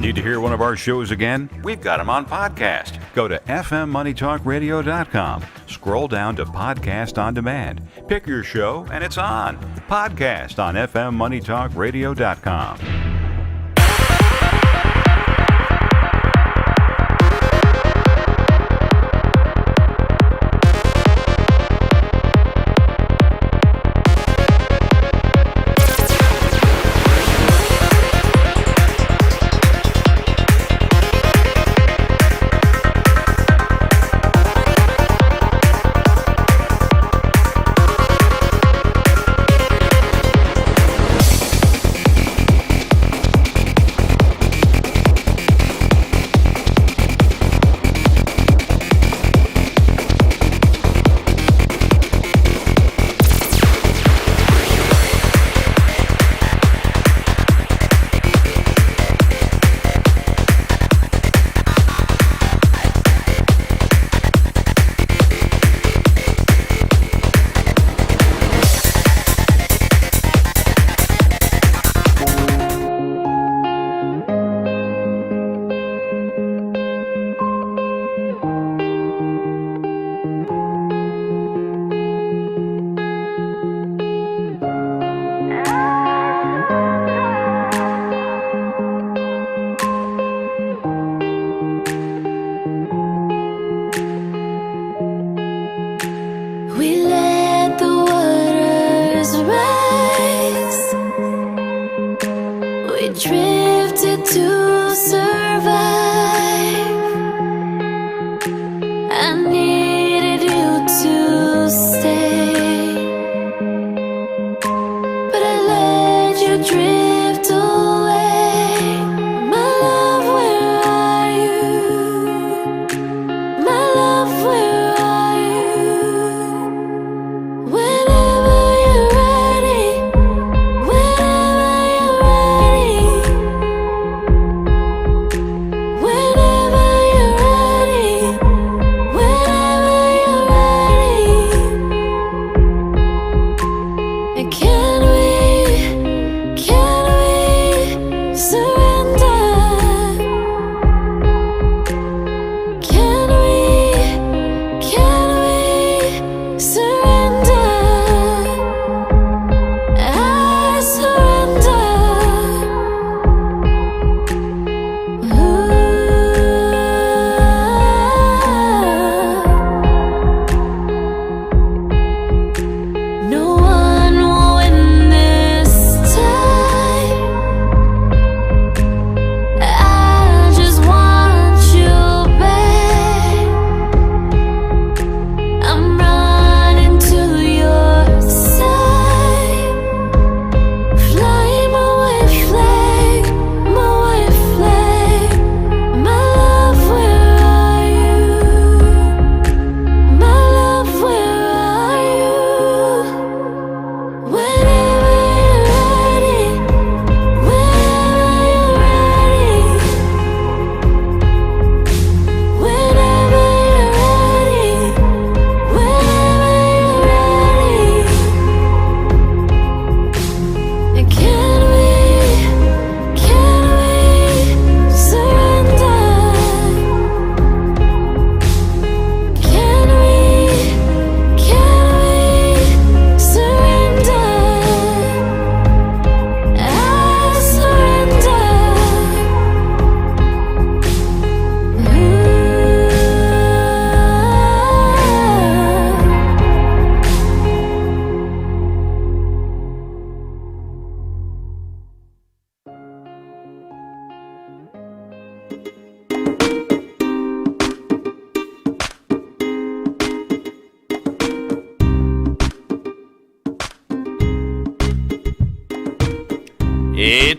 Need to hear one of our shows again? We've got them on podcast. Go to fmmoneytalkradio.com. Scroll down to Podcast on Demand. Pick your show and it's on. Podcast on fmmoneytalkradio.com.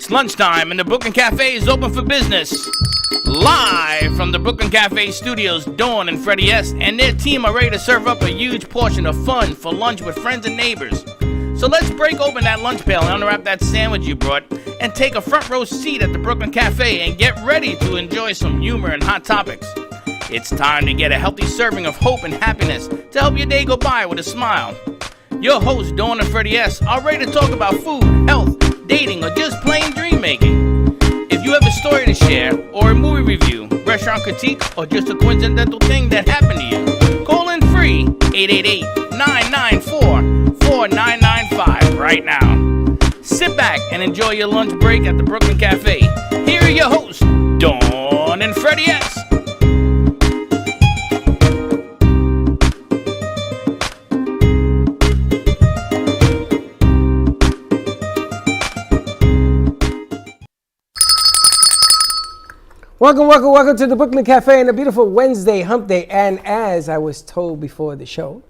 It's lunchtime and the Brooklyn Cafe is open for business. Live from the Brooklyn Cafe studios, Dawn and Freddie S. and their team are ready to serve up a huge portion of fun for lunch with friends and neighbors. So let's break open that lunch pail and unwrap that sandwich you brought and take a front row seat at the Brooklyn Cafe and get ready to enjoy some humor and hot topics. It's time to get a healthy serving of hope and happiness to help your day go by with a smile. Your hosts, Dawn and Freddie S., are ready to talk about food, health, dating, or just plain dream making. If you you have a story to share, or a movie review, restaurant critique, or just a coincidental thing that happened to you, call in free 888-994-4995 right now. Sit back and enjoy your lunch break at the Brooklyn Cafe. Here are your hosts, Dawn and Freddie S. Welcome to the Brooklyn Cafe on a beautiful Wednesday, hump day. And as I was told before the show,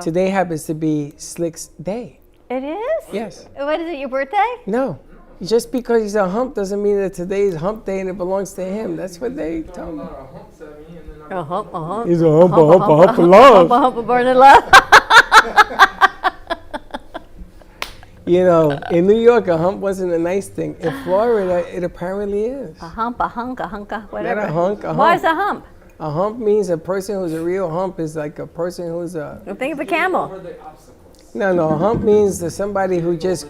today happens to be Slick's day. It is? Yes. What is it, your birthday? No. Just because he's a hump doesn't mean that today is hump day and it belongs to him. That's what they tell me. A hump. He's a hump of love. A hump of burning love. You know, in New York, a hump wasn't a nice thing. In Florida, it apparently is. A hunk, a hunka, whatever. Not a hunk, a hump. Why is a hump? A hump means a person who's a real hump is like a person who's a... Think of a camel. No, a hump means that somebody who just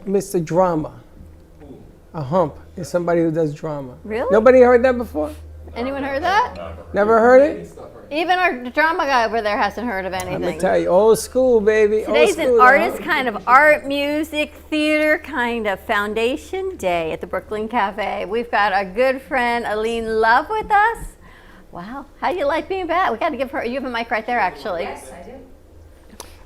missed the drama. A hump is somebody who does drama. Really? Nobody heard that before? Anyone heard that? Never heard it? Even our drama guy over there hasn't heard of I'm anything. gonna tell you, old school, baby. Today's old school, an artist kind of art, music, theater kind of foundation day at the Brooklyn Cafe. We've got our good friend Aline Love with us. Wow, how do you like being back? We got to give her, you have a mic right there actually. Yes, I do.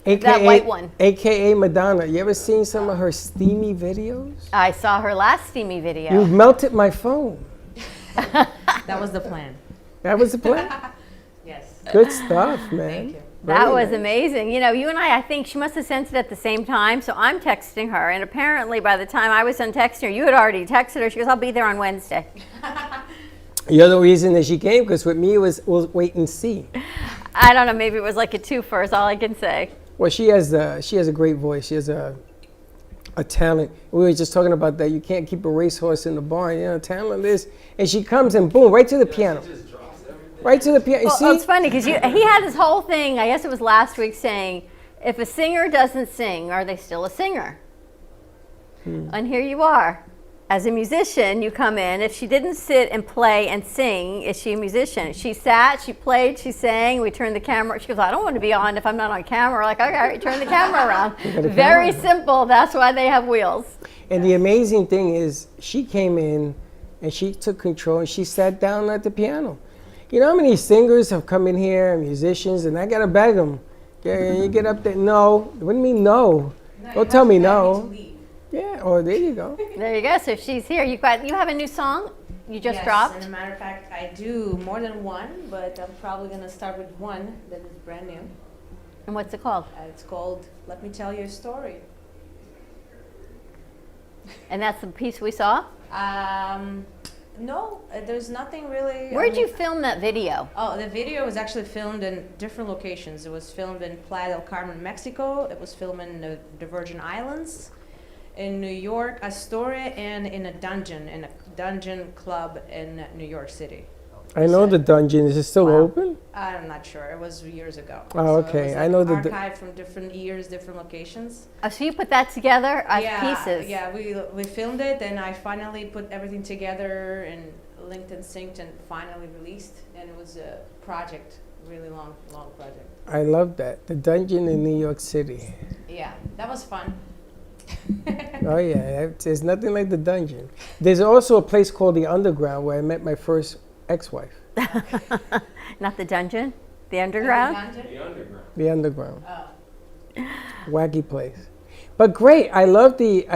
AKA, that white one. AKA Madonna. You ever seen some of her steamy videos? I saw her last steamy video. You melted my phone. That was the plan. That was the plan? Yes. Good stuff, man. Thank you. That Very was nice. amazing. You know, you and I think she must have sensed it at the same time. So I'm texting her, and apparently by the time I was done texting her, you had already texted her. She goes, "I'll be there on Wednesday." The other reason that she came, because with me it was wait and see. I don't know. Maybe it was like a twofer. Is all I can say. Well, she has a great voice. She has a talent. We were just talking about that. You can't keep a racehorse in the barn. You know, talent is. And she comes and boom, right to the piano. Right to the piano. You see? Well, it's funny because he had this whole thing. I guess it was last week saying, if a singer doesn't sing, are they still a singer? And here you are. As a musician, you come in. If she didn't sit and play and sing, is she a musician? She sat, she played, she sang. We turned the camera. She goes, I don't want to be on if I'm not on camera. We're like, okay, turn the camera around. Very simple. That's why they have wheels. And the amazing thing is, she came in and she took control and she sat down at the piano. You know how many singers have come in here, musicians, and I gotta beg them. Yeah, you get up there. No. What do you mean no? Don't tell me no. Yeah. Oh, there you go. There you go. So she's here. You have a new song you just Yes, dropped. As a matter of fact, I do more than one, but I'm probably going to start with one that is brand new. And what's it called? It's called Let Me Tell You a Story. And that's the piece we saw? No, there's nothing really. Where'd you film that video? Oh, the video was actually filmed in different locations. It was filmed in Playa del Carmen, Mexico. It was filmed in the Virgin Islands, in New York, Astoria, and in a dungeon club in New York City. I know the dungeon. Is it still open? I'm not sure. It was years ago. Oh, So okay. it was I know the archived from different years, different locations. Oh, so you put that together as pieces? Yeah, we filmed it, and I finally put everything together and linked and synced, and finally released. And it was a project, really long project. I love that. The dungeon in New York City. Yeah, that was fun. Oh yeah, there's nothing like the dungeon. There's also a place called the Underground where I met my first ex-wife. Not the dungeon? The underground? The Underground. Wacky place. But great. I love the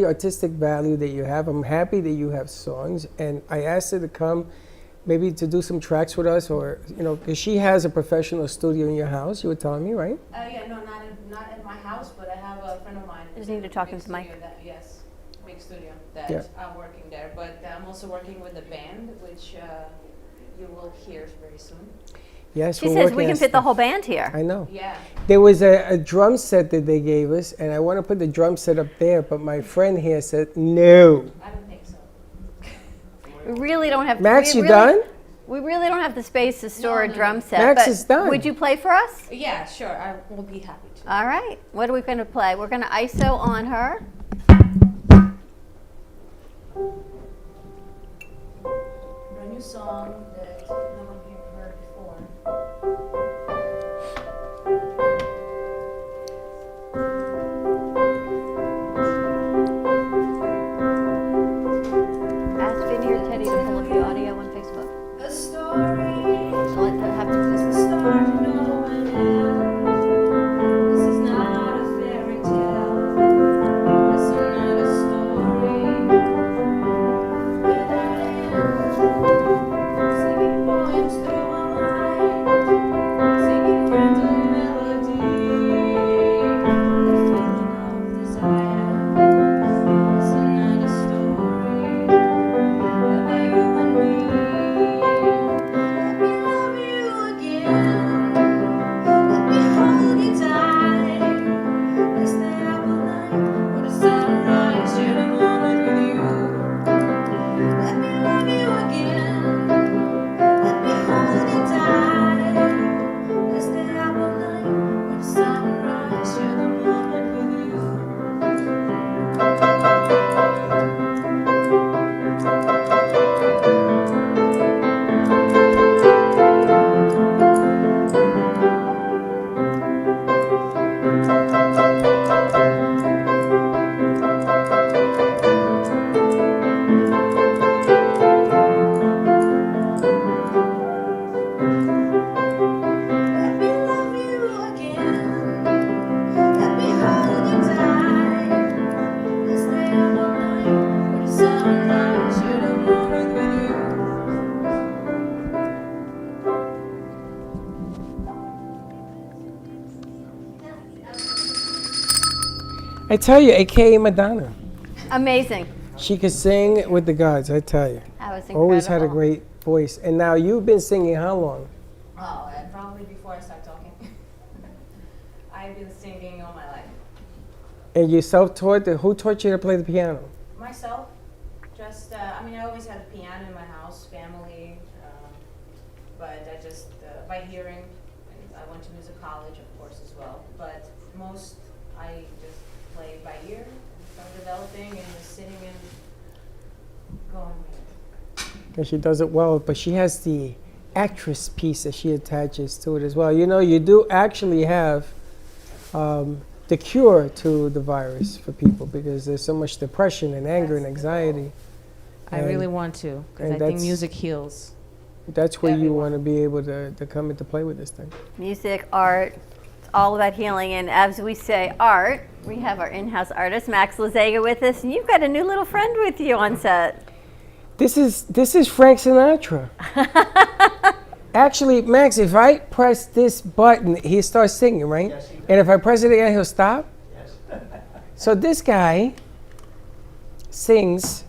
artistic value that you have. I'm happy that you have songs, and I asked her to come maybe to do some tracks with us, or because she has a professional studio in your house. You were telling me, right? Yeah, no, not at my house, but I have a friend of mine. I just need to talk into the mic. Yes, big studio that I'm working there. But I'm also working with a band, which you will hear very soon. Yes. She says we can fit the whole band here. I know. Yeah. There was a drum set that they gave us, and I want to put the drum set up there, but my friend here said no. I don't think so. We really don't have. Max, we you really, done? We really don't have the space to store a drum set. Max but is done. Would you play for us? Yeah, sure. I will be happy to. All right. What are we going to play? We're going to ISO on her. new song that no one here heard before. Ask Vinny or Teddy to pull up the audio on Facebook. A story. So let them have This is the start to no one else. This is not a fairy tale. This is not a story. Here I am, singing poems through my mind, singing random melody. The feeling of desire. This is not a story about you and me. Let me love you again. Let me hold you tight. Let's stay up all night for the sunrise. Share the moment with you. Let me love you again. Let me hold you tight. Let's stay up all night for the sunrise. Share the moment with you. Let me love you again. Let me hold you tight. Let's stay up all night for the sunrise. Share the moment with you. I tell you, AKA Madonna. Amazing. She could sing with the gods, I tell you. That was incredible. Always had a great voice. And now you've been singing how long? Oh, probably before I start talking. I've been singing all my life. And you self-taught? Who taught you to play the piano? Myself, just, I mean, I always had a piano in my house, family, but I just, by hearing, and I went to music college, of course, as well, but most I just played by ear and started developing and just sitting and going with it. And she does it well, but she has the actress piece that she attaches to it as well. You know, you do actually have the cure to the virus for people because there's so much depression and anger and anxiety. I really want to, because and I think that's- music heals. That's where you Everyone. want to be able to come into play with this thing. Music, art, it's all about healing. And as we say art, we have our in-house artist, Max Lazega, with us. And you've got a new little friend with you on set. This is Frank Sinatra. Actually, Max, if I press this button, he starts singing, right? Yes, he does. And if I press it again, he'll stop. Yes. So this guy sings.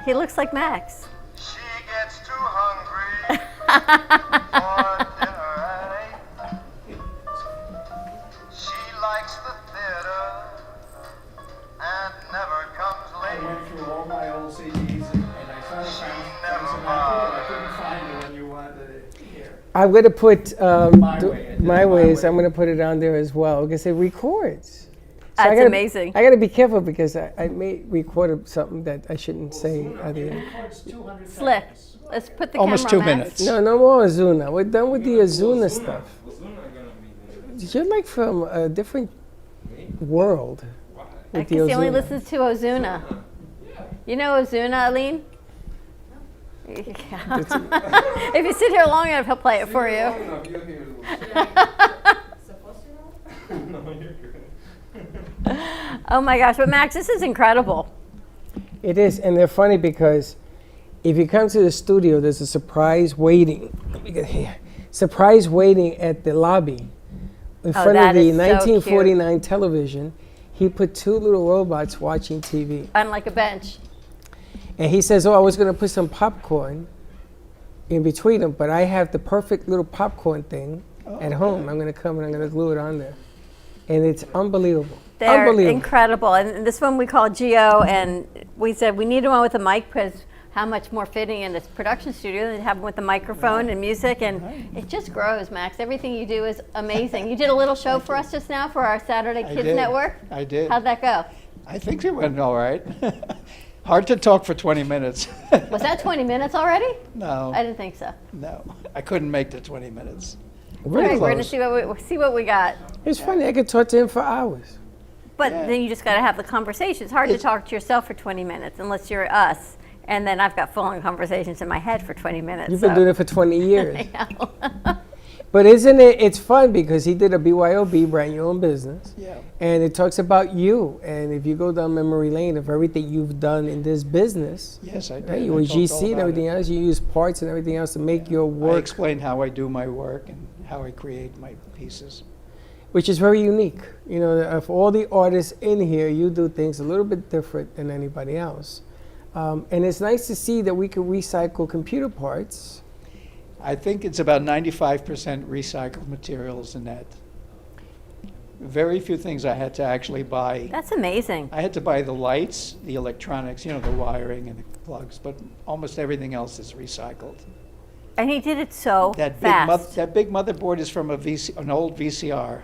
He looks like Max. She gets too hungry for dinner at 8. She likes the theater and never comes I late. went through all my old CDs and I tried to find Frank Sinatra, but I couldn't find the one you wanted it here. I'm going to put My Way. my ways. I'm going to put it on there as well because it records. So That's I gotta, amazing. I got to be careful because I may record something that I shouldn't say at the It end. records 200 Slick. seconds. Let's put the Almost camera 2 on Max. minutes. No, no more Ozuna. We're done with the Ozuna stuff. You're like from a different world. I With the guess he only Ozuna. listens to Ozuna. You know Ozuna, Aline? Yeah. If you sit here long enough, he'll play it for you. Supposed to know? Oh my gosh, but Max, this is incredible. It is, and they're funny because if you come to the studio, there's a surprise waiting. Let me get here. Surprise waiting at the lobby in front of that the is so 1949 television. He put two little robots watching TV, On like a bench. and he says, "Oh, I was going to put some popcorn in between them, but I have the perfect little popcorn thing at home. I'm going to come and I'm going to glue it on there, and it's unbelievable. They're Unbelievable. incredible. And this one we call Geo, and we said we needed one with a mic because how much more fitting in this production studio than have one with a microphone and music, and it just grows, Max. Everything you do is amazing. You did a little show for us just now for our Saturday Kids did. Network. I did. How'd that go? I think it went all right. Hard to talk for 20 minutes. Was that 20 minutes already? No, I didn't think so. no. I couldn't make the 20 minutes. All Really right, we're gonna close. see what we got. It's funny. I could talk to him for hours. But Yeah. then you just got to have the conversation. It's hard to talk to yourself for 20 minutes unless you're us. And then I've got full-on conversations in my head for 20 minutes. You've been doing it for 20 years. I know. But isn't it? It's fun because he did a BYOB, brand your own business, Yeah. and it talks about you. And if you go down memory lane of everything you've done in this business, Yes, I did. right? You I were talked all GC and about everything it. else. You use parts and everything else to make your I work, explain how I do my work and how I create my pieces. which is very unique. You know, of all the artists in here, you do things a little bit different than anybody else. And it's nice to see that we can recycle computer parts. I think it's about 95% recycled materials in that. Very few things I had to actually buy. That's amazing. I had to buy the lights, the electronics, you know, the wiring and the plugs, but almost everything else is recycled. And he did it so That fast. that big motherboard is from an old VCR.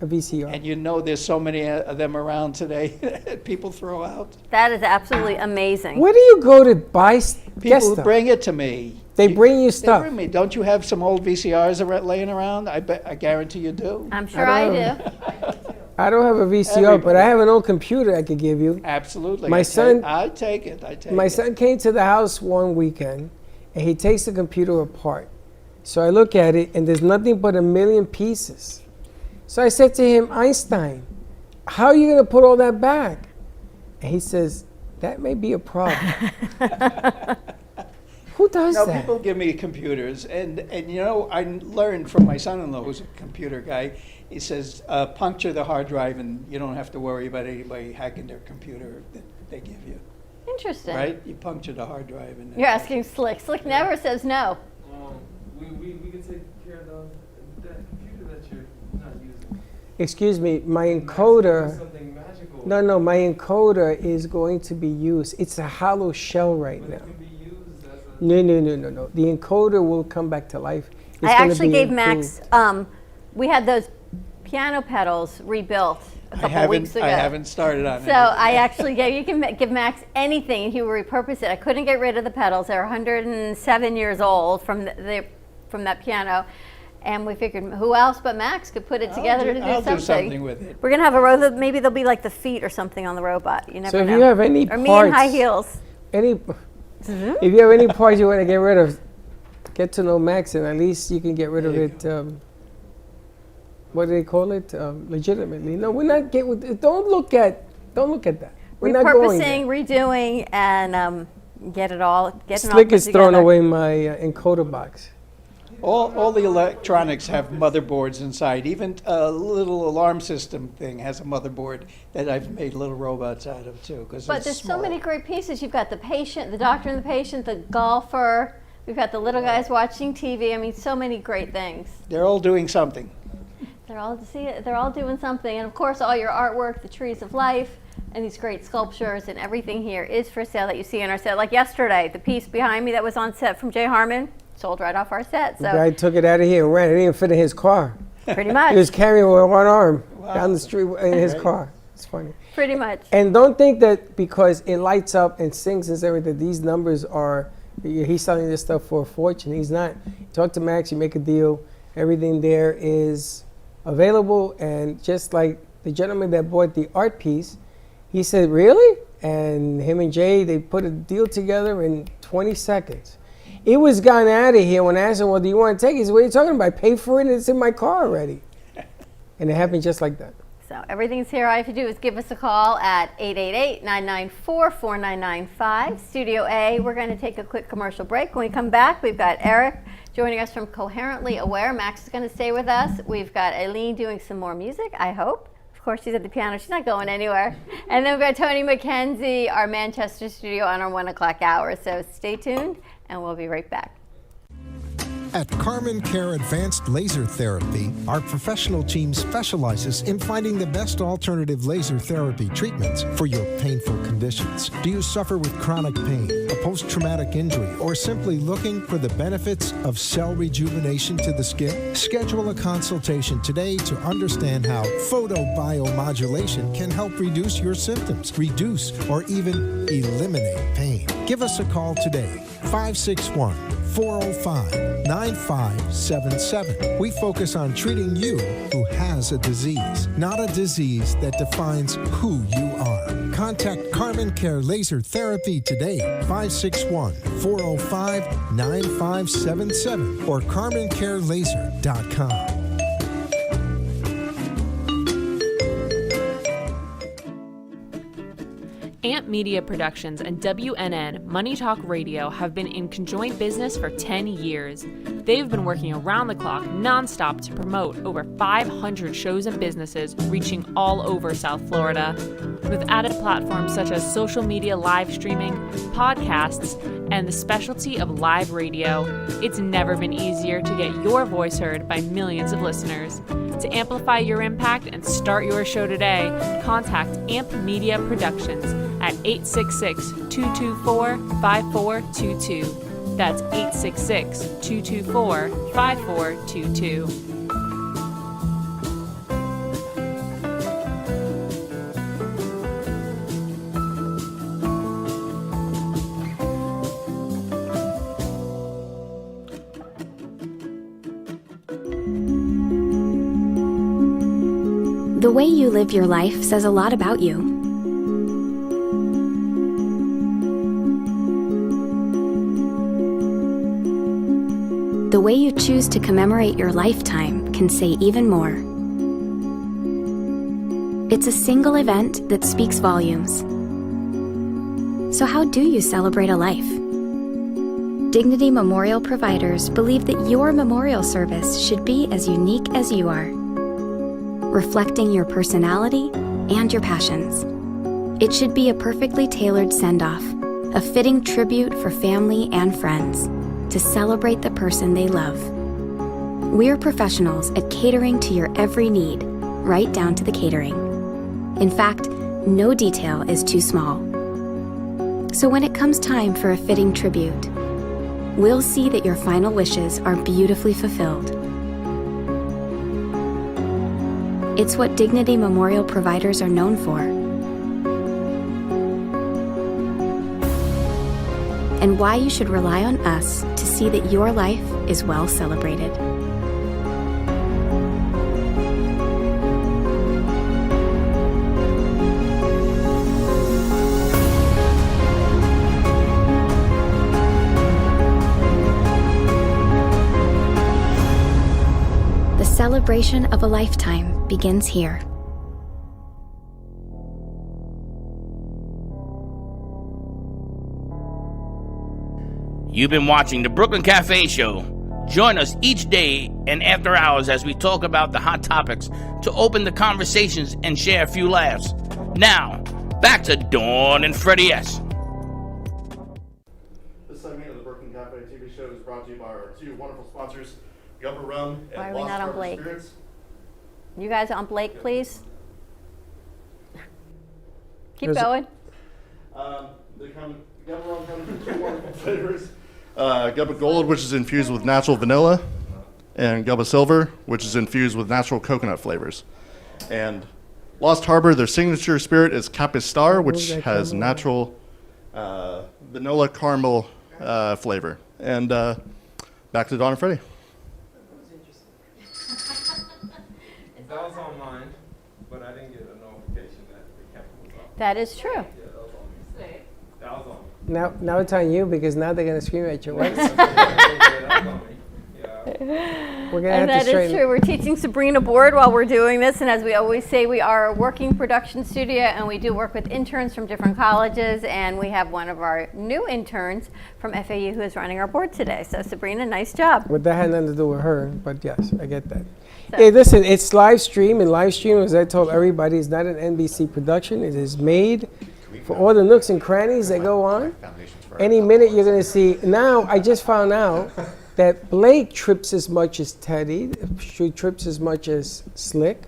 A VCR. And you know there's so many of them around today that people throw out. That is absolutely amazing. Where do you go to buy get People stuff? bring it to me. They bring you They stuff. bring me. Don't you have some old VCRs laying around? I guarantee you do. I'm sure I don't do. I don't have a VCR, but I have an old computer I could give you. Absolutely. My I son- take it. My son came to the house one weekend, and he takes the computer apart. So I look at it, and there's nothing but a million pieces. So I said to him, Einstein, how are you going to put all that back? And he says, that may be a problem. Who does No, that? people give me computers, and you know, I learned from my son-in-law, who's a computer guy. He says, puncture the hard drive, and you don't have to worry about anybody hacking their computer that they give you. Interesting. Right? You puncture the hard drive, and You're asking Slick. Slick never says no. We can take care of that computer that you're not using. Excuse me, my Do encoder. something magical. No, my encoder is going to be used. It's a hollow shell right But now. it can be used as a. No. The encoder will come back to life. It's I gonna actually be gave improved. Max, we had those piano pedals rebuilt a couple weeks ago. I haven't started on it. So I actually gave, you can give Max anything and he will repurpose it. I couldn't get rid of the pedals. They're 107 years old from that piano. And we figured who else but Max could put it together to do I'll something. do something with it. We're going to have a robot, maybe there'll be like the feet or something on the robot. You never So if know. you have any or me in high parts- heels. If you have any parts you want to get rid of, get to know Max, and at least you can get rid of There you it. What do they call it? Legitimately. No, we're not don't look at that. We're not going there. Repurposing, redoing, and get it all Slick put is throwing together. away my encoder box. All the electronics have motherboards inside. Even a little alarm system thing has a motherboard that I've made little robots out of too. But there's so many great pieces. You've got the patient, the doctor and the patient, the golfer. We've got the little guys watching TV. I mean, so many great things. They're all doing something. They're all doing something. And of course, all your artwork, the trees of life, and these great sculptures and everything here is for sale that you see on our set. Like yesterday, the piece behind me that was on set from Jay Harmon sold right off our set. The So guy took it out of here and ran. It didn't fit in his car. pretty much, He was carrying it with one arm down the street in his car. It's funny. pretty much. And don't think that because it lights up and sings and everything, these numbers are, he's selling this stuff for a fortune. He's not. Talk to Max, you make a deal. Everything there is available. And just like the gentleman that bought the art piece, he said, really? And him and Jay, they put a deal together in 20 seconds. It was gone out of here when I asked him, well, do you want to take it? He said, what are you talking about? I paid for it and it's in my car already. And it happened just like that. So everything's here. All you have to do is give us a call at 888-994-4995, Studio A. We're going to take a quick commercial break. When we come back, we've got Eric joining us from Coherently Aware. Max is going to stay with us. We've got Aileen doing some more music, I hope. Of course, she's at the piano. She's not going anywhere. And then we've got Tony McKenzie, our Manchester studio, on our 1 o'clock hour. So stay tuned, and we'll be right back. At Carmen Care Advanced Laser Therapy, our professional team specializes in finding the best alternative laser therapy treatments for your painful conditions. Do you suffer with chronic pain, a post-traumatic injury, or simply looking for the benefits of cell rejuvenation to the skin? Schedule a consultation today to understand how photobiomodulation can help reduce your symptoms, reduce or even eliminate pain. Give us a call today, 561-405-9577. We focus on treating you who has a disease, not a disease that defines who you are. Contact Carmen Care Laser Therapy today, 561-405-9577 or carmencarelaser.com. Amp Media Productions and WNN Money Talk Radio have been in conjoint business for 10 years. They've been working around the clock, nonstop, to promote over 500 shows and businesses reaching all over South Florida. With added platforms such as social media live streaming, podcasts, and the specialty of live radio, it's never been easier to get your voice heard by millions of listeners. To amplify your impact and start your show today, contact Amp Media Productions at 866-224-5422. That's 866-224-5422. The way you live your life says a lot about you. The way you choose to commemorate your lifetime can say even more. It's a single event that speaks volumes. So how do you celebrate a life? Dignity Memorial Providers believe that your memorial service should be as unique as you are, reflecting your personality and your passions. It should be a perfectly tailored send-off, a fitting tribute for family and friends to celebrate the person they love. We're professionals at catering to your every need, right down to the catering. In fact, no detail is too small. So when it comes time for a fitting tribute, we'll see that your final wishes are beautifully fulfilled. It's what Dignity Memorial Providers are known for. And why you should rely on us to see that your life is well celebrated. The celebration of a lifetime begins here. You've been watching the Brooklyn Cafe Show. Join us each day and after hours as we talk about the hot topics to open the conversations and share a few laughs. Now, back to Dawn and Freddie S. This segment of the Brooklyn Cafe TV show is brought to you by our two wonderful sponsors, Gubba Rum and Why are we Lost not on Harbor Blake? Spirits. You guys on Blake, please? Keep There's a- going. Gubba Rum comes in two wonderful flavors. Gubba Gold, which is infused with natural vanilla, and Gubba Silver, which is infused with natural coconut flavors. And Lost Harbor, their signature spirit is Capistar, which has natural vanilla caramel flavor. And back to Dawn and Freddie. That was on mine, but I didn't get a notification that the camera was off. That is true. Yeah, that was on me. That was on me. Now it's on you because now they're gonna scream at you. What? That was on me. Yeah. We're gonna And have to that is straighten. true. We're teaching Sabrina board while we're doing this, and as we always say, we are a working production studio, and we do work with interns from different colleges, and we have one of our new interns from FAU who is running our board today. So Sabrina, nice job. But that had nothing to do with her. But yes, I get that. So- Hey, listen, it's live stream, and live stream, as I told everybody, is not an NBC production. It is made for all the nooks and crannies that go on. Any minute you're going to see. Now, I just found out that Blake trips as much as Teddy, she trips as much as Slick,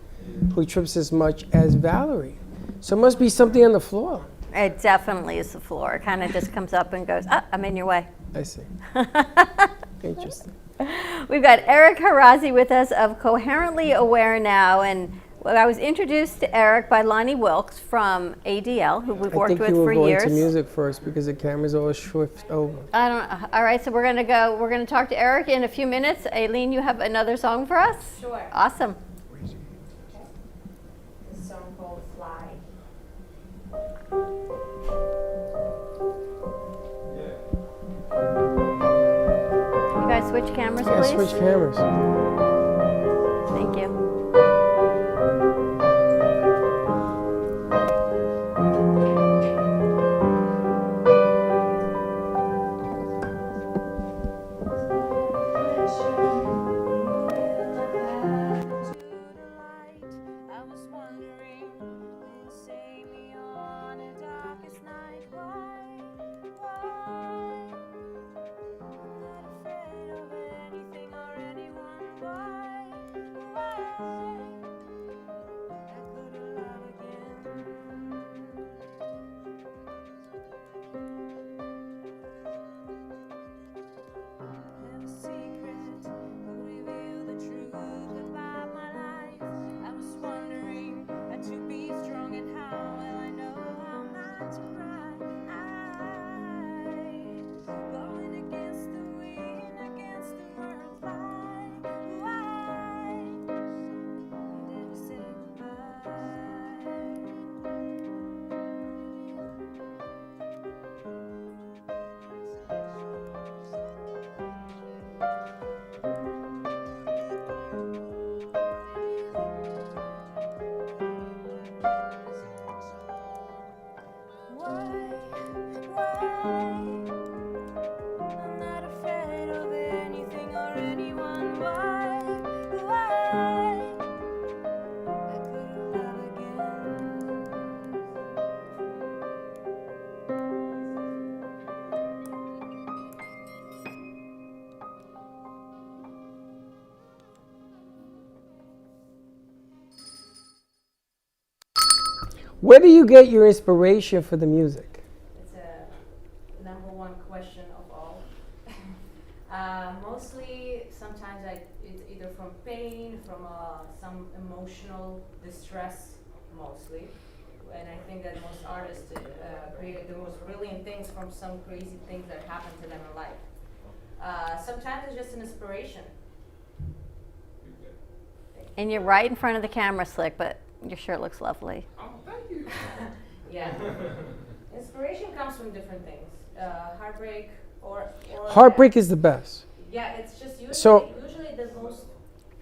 who trips as much as Valerie. So it must be something on the floor. It definitely is the floor. It kind of just comes up and goes, I'm in your way. I see. Interesting. We've got Eric Harazi with us of Coherently Aware Now, and I was introduced to Eric by Lonnie Wilkes from ADL, who we've worked with for years. I think you were going to music first because the camera's all shift over. I don't know. All right, so we're going to talk to Eric in a few minutes. Aileen, you have another song for us? Sure. Awesome. This song called Fly. You guys switch cameras, Yeah, please? switch cameras. Thank you. Where do you get your inspiration for the music? It's a #1 question of all. Mostly, sometimes it's either from pain, from some emotional distress, mostly. And I think that most artists create the most brilliant things from some crazy things that happen to them in life. Sometimes it's just an inspiration. And you're right in front of the camera, Slick, but your shirt looks lovely. Oh, thank you. Yeah. Inspiration comes from different things. Heartbreak or Heartbreak is the best. Yeah, it's just usually, So- usually the most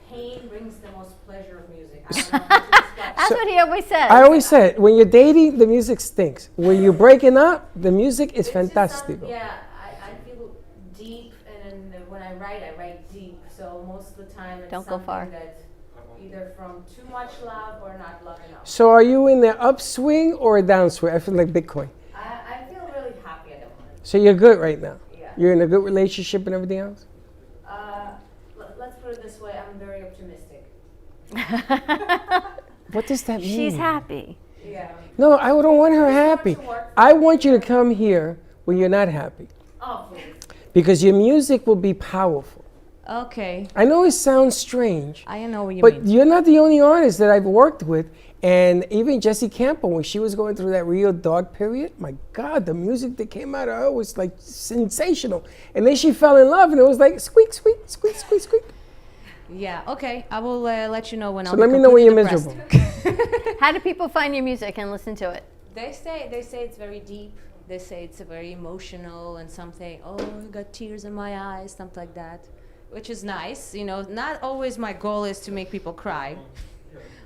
pain brings the most pleasure of music. I don't know how to describe it. That's what he always says. I always said, when you're dating, the music stinks. When you're breaking up, the music is It's just fantastic. yeah, I feel deep, and then when I write deep. So most of the time it's Don't go something far. that either from too much love or not love enough. So are you in the upswing or a downswing? I feel like Bitcoin. I feel really happy at the moment. So you're good right now? Yeah. You're in a good relationship and everything else? Let's put it this way, I'm very optimistic. What does that mean? She's happy. Yeah. No, I don't want her happy. to work. I want you to come here when you're not happy. Oh, please. Because your music will be powerful. Okay. I know it sounds strange, I know what you but mean. you're not the only artist that I've worked with. And even Jessie Campbell, when she was going through that real dark period, my God, the music that came out of her was like sensational. And then she fell in love, and it was like squeak, squeak, squeak, squeak, squeak. Yeah, okay. I will let you know when So I'll let be me know when you're completely miserable. depressed. How do people find your music and listen to it? They say it's very deep. They say it's a very emotional and something. Oh, I got tears in my eyes, something like that, which is nice. You know, not always my goal is to make people cry,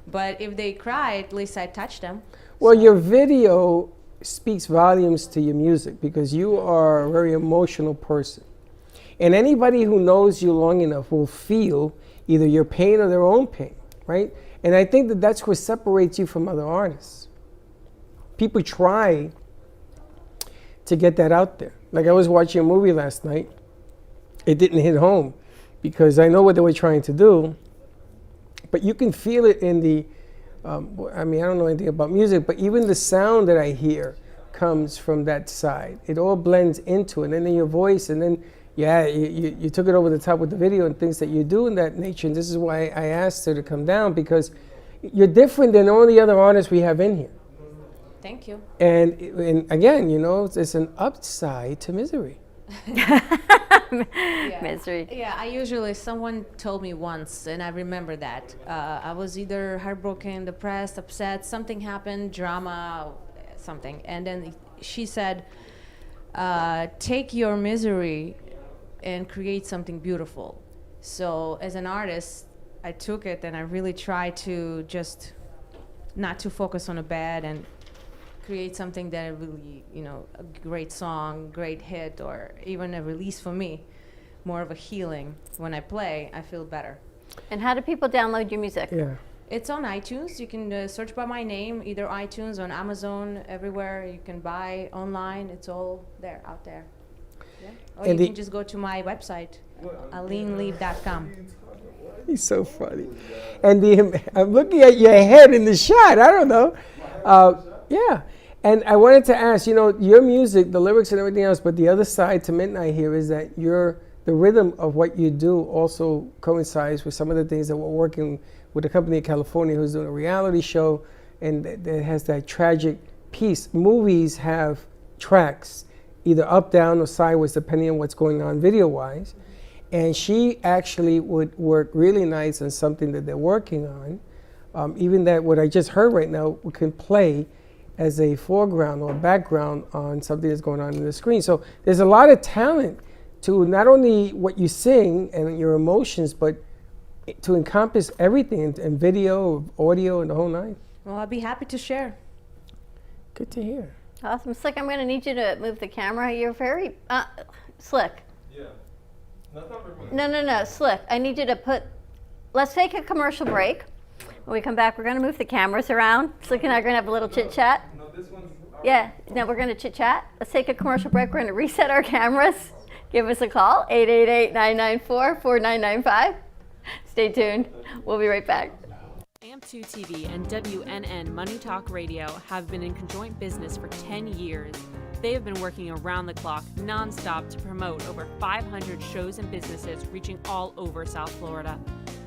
but if they cry, at least I touch them. Well, your video speaks volumes to your music because you are a very emotional person. And anybody who knows you long enough will feel either your pain or their own pain, right? And I think that that's what separates you from other artists. People try to get that out there. Like I was watching a movie last night, it didn't hit home, because I know what they were trying to do, but you can feel it in the, I mean, I don't know anything about music, but even the sound that I hear comes from that side. It all blends into it, and then your voice, and then, yeah, you took it over the top with the video and things that you do in that nature, and this is why I asked her to come down, because you're different than all the other artists we have in here. Thank you. And again, you know, it's an upside to misery. Misery. Yeah, I usually, someone told me once, and I remember that. I was either heartbroken, depressed, upset, something happened, drama, something. And then she said, take your misery and create something beautiful. So as an artist, I took it and I really tried to just not to focus on the bad and create something that really, you know, a great song, great hit, or even a release for me, more of a healing. When I play, I feel better. And how do people download your music? Yeah. It's on iTunes. You can search by my name, either iTunes, on Amazon, everywhere. You can buy online. It's all there, out there. Yeah. Or And you can just go to my website, alineleaf.com. He's so funny. And I'm looking at your head in the shot. I don't know. Yeah. And I wanted to ask, you know, your music, the lyrics and everything else, but the other side to Midnight here is that the rhythm of what you do also coincides with some of the things that we're working with a company in California who's doing a reality show, and that has that tragic piece. Movies have tracks, either up, down, or sideways, depending on what's going on video-wise. And she actually would work really nice on something that they're working on. Even that what I just heard right now can play as a foreground or background on something that's going on the screen. So there's a lot of talent to not only what you sing and your emotions, but to encompass everything in video, audio, and the whole nine. Well, I'll be happy to share. Good to hear. Awesome. Slick, I'm going to need you to move the camera. You're very, Slick. Yeah. Not for me. No, Slick. I need you to let's take a commercial break. When we come back, we're going to move the cameras around. Slick and I are going to have a little chit-chat. No, this one's... Yeah, no, we're going to chit-chat. Let's take a commercial break. We're going to reset our cameras. Give us a call, 888-994-4995. Stay tuned. We'll be right back. AMP2 TV and WNN Money Talk Radio have been in conjoint business for 10 years. They have been working around the clock, nonstop, to promote over 500 shows and businesses reaching all over South Florida.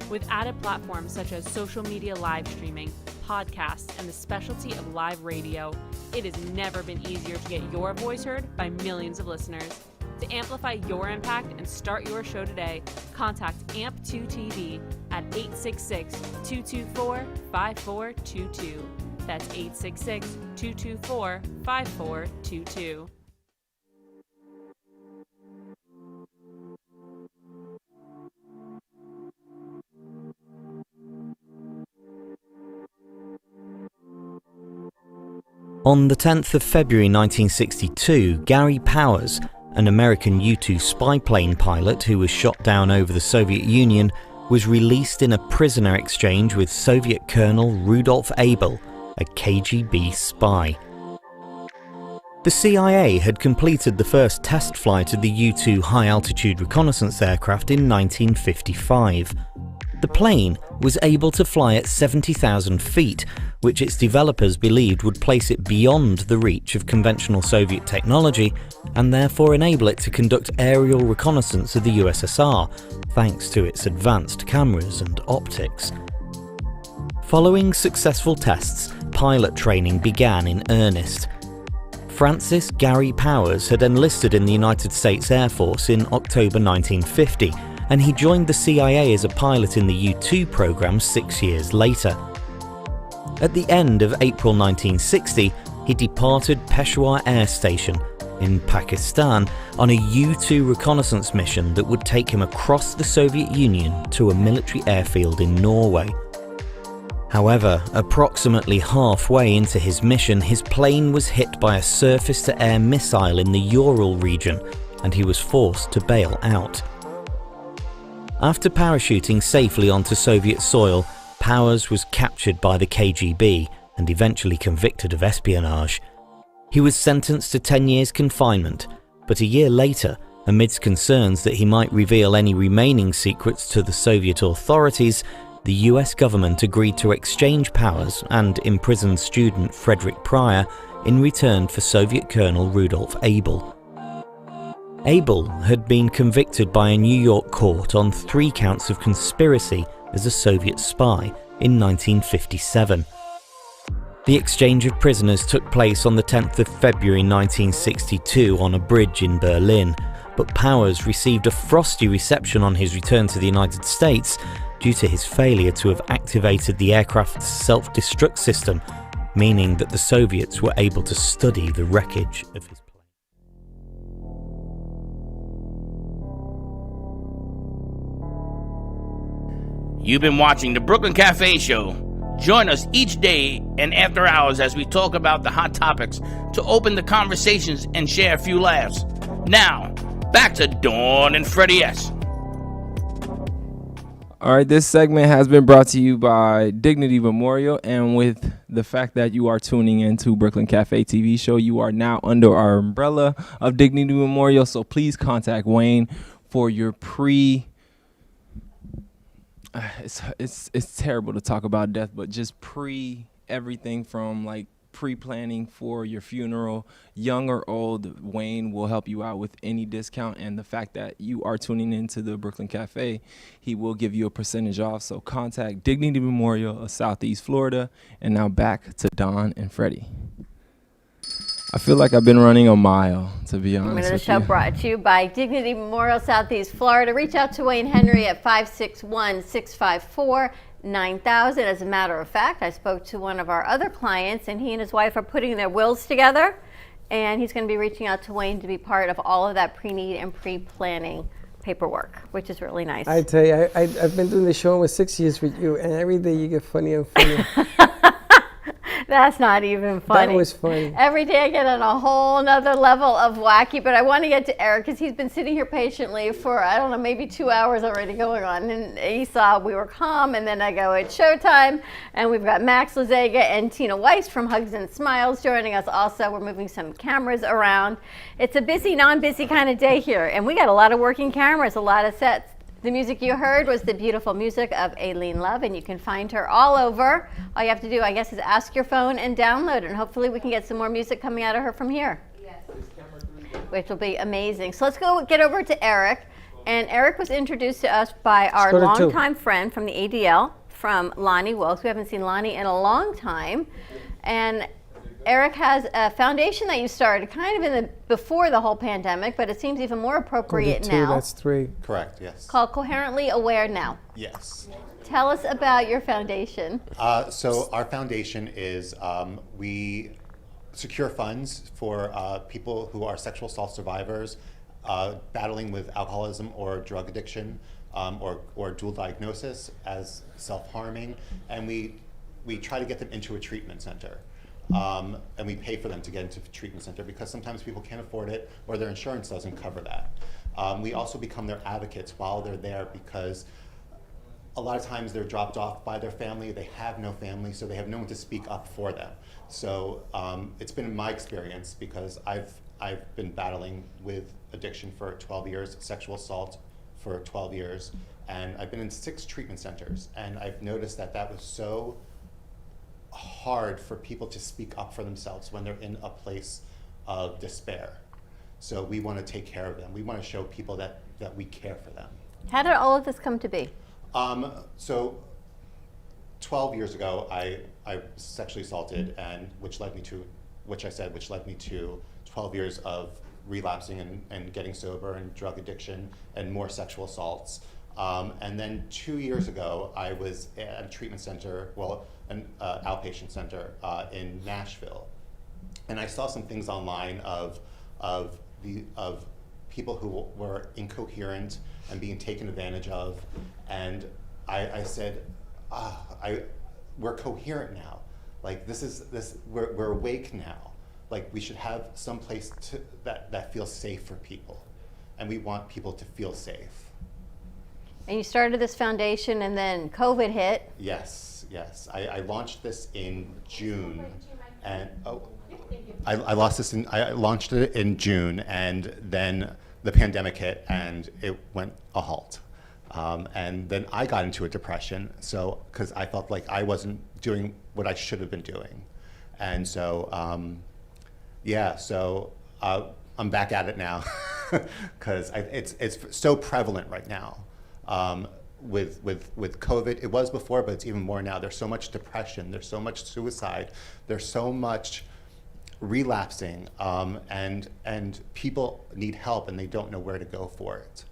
With added platforms such as social media live streaming, podcasts, and the specialty of live radio, it has never been easier to get your voice heard by millions of listeners. To amplify your impact and start your show today, contact AMP2 TV at 866-224-5422. That's 866-224-5422. On the 10th of February 1962, Gary Powers, an American U-2 spy plane pilot who was shot down over the Soviet Union, was released in a prisoner exchange with Soviet Colonel Rudolf Abel, a KGB spy. The CIA had completed the first test flight of the U-2 high-altitude reconnaissance aircraft in 1955. The plane was able to fly at 70,000 feet, which its developers believed would place it beyond the reach of conventional Soviet technology and therefore enable it to conduct aerial reconnaissance of the USSR, thanks to its advanced cameras and optics. Following successful tests, pilot training began in earnest. Francis Gary Powers had enlisted in the United States Air Force in October 1950, and he joined the CIA as a pilot in the U-2 program 6 years later. At the end of April 1960, he departed Peshawar Air Station in Pakistan on a U-2 reconnaissance mission that would take him across the Soviet Union to a military airfield in Norway. However, approximately halfway into his mission, his plane was hit by a surface-to-air missile in the Ural region, and he was forced to bail out. After parachuting safely onto Soviet soil, Powers was captured by the KGB and eventually convicted of espionage. He was sentenced to 10 years confinement, but a year later, Amidst concerns that he might reveal any remaining secrets to the Soviet authorities, the US government agreed to exchange powers and imprison student Frederick Pryor in return for Soviet Colonel Rudolf Abel. Abel had been convicted by a New York court on 3 counts of conspiracy as a Soviet spy in 1957. The exchange of prisoners took place on the 10th of February 1962 on a bridge in Berlin, but Powers received a frosty reception on his return to the United States due to his failure to have activated the aircraft's self-destruct system, meaning that the Soviets were able to study the wreckage of his plane. You've been watching the Brooklyn Cafe Show. Join us each day and after hours as we talk about the hot topics to open the conversations and share a few laughs. Now, back to Dawn and Freddie S. All right, this segment has been brought to you by Dignity Memorial, and with the fact that you are tuning into Brooklyn Cafe TV show, you are now under our umbrella of Dignity Memorial, so please contact Wayne for your it's terrible to talk about death, but just everything from like pre-planning for your funeral, young or old. Wayne will help you out with any discount, and the fact that you are tuning into the Brooklyn Cafe, he will give you a percentage off. So contact Dignity Memorial of Southeast Florida. And now back to Don and Freddie. I feel like I've been running a mile, to be honest. The show brought to you by Dignity Memorial Southeast Florida. Reach out to Wayne Henry at 561-654-9000. As a matter of fact, I spoke to one of our other clients, and he and his wife are putting their wills together, and he's going to be reaching out to Wayne to be part of all of that pre-need and pre-planning paperwork, which is really nice. I tell you, I've been doing the show almost 6 years with you, and every day you get funnier and funnier. That's not even funny. That was funny. Every day I get on a whole nother level of wacky, but I want to get to Eric because he's been sitting here patiently for, I don't know, maybe 2 hours already going on. And he saw we were calm, and then I go, it's showtime. And we've got Max Lazega and Tina Weiss from Hugs and Smiles joining us also. We're moving some cameras around. It's a busy, non-busy kind of day here, and we got a lot of working cameras, a lot of sets. The music you heard was the beautiful music of Aileen Love, and you can find her all over. All you have to do, I guess, is ask your phone and download it, and hopefully we can get some more music coming out of her from here. Yes. Which will be amazing. So let's go get over to Eric. And Eric was introduced to us by our longtime friend from the ADL, from Lonnie Wilkes. We haven't seen Lonnie in a long time. And Eric has a foundation that you started kind of before the whole pandemic, but it seems even more appropriate now. That's 3. Correct, yes. Called Coherently Aware Now. Yes. Tell us about your foundation. So our foundation is we secure funds for people who are sexual assault survivors battling with alcoholism or drug addiction or dual diagnosis as self-harming, and we try to get them into a treatment center. And we pay for them to get into a treatment center because sometimes people can't afford it or their insurance doesn't cover that. We also become their advocates while they're there because a lot of times they're dropped off by their family, they have no family, so they have no one to speak up for them. So it's been my experience because I've been battling with addiction for 12 years, sexual assault for 12 years, and I've been in 6 treatment centers, and I've noticed that was so hard for people to speak up for themselves when they're in a place of despair. So we want to take care of them. We want to show people that we care for them. How did all of this come to be? So 12 years ago, I was sexually assaulted, and which led me to 12 years of relapsing and getting sober and drug addiction and more sexual assaults. And then 2 years ago, I was at a treatment center, an outpatient center in Nashville, and I saw some things online of people who were incoherent and being taken advantage of, and I said, we're coherent now. Like we're awake now. Like we should have some place that feels safe for people, and we want people to feel safe. And you started this foundation, and then COVID hit. Yes. I launched this in June, and I launched it in June, and then the pandemic hit and it went a halt. And then I got into a depression, so because I felt like I wasn't doing what I should have been doing. And so, I'm back at it now because it's so prevalent right now. With COVID, it was before, but it's even more now. There's so much depression, there's so much suicide, there's so much relapsing, and people need help and they don't know where to go for it.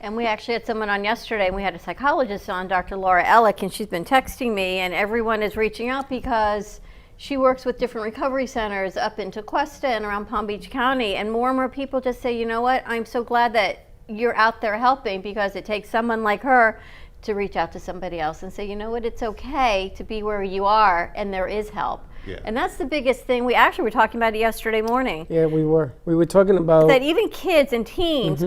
And we actually had someone on yesterday, and we had a psychologist on, Dr. Laura Ellick, and she's been texting me, and everyone is reaching out because she works with different recovery centers up in Tequesta and around Palm Beach County, and more people just say, you know what, I'm so glad that you're out there helping, because it takes someone like her to reach out to somebody else and say, you know what, it's okay to be where you are, and there is help. Yeah. And that's the biggest thing. We actually were talking about it yesterday morning. Yeah, we were. We were talking about that even kids and teens,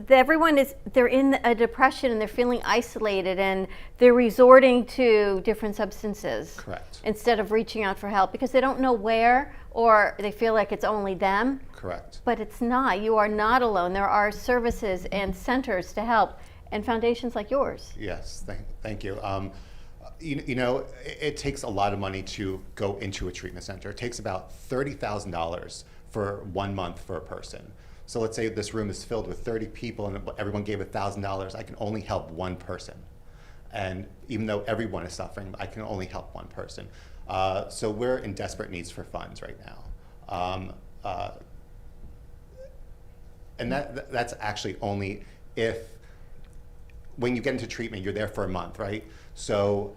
they're in a depression and they're feeling isolated and they're resorting to different substances. Correct. Instead of reaching out for help because they don't know where, or they feel like it's only them. Correct. But it's not. You are not alone. There are services and centers to help and foundations like yours. Yes, thank you. You know, it takes a lot of money to go into a treatment center. It takes about $30,000 for 1 month for a person. So let's say this room is filled with 30 people and everyone gave $1,000, I can only help one person. And even though everyone is suffering, I can only help one person. So we're in desperate needs for funds right now. And that's actually only if, when you get into treatment, you're there for a month, right? So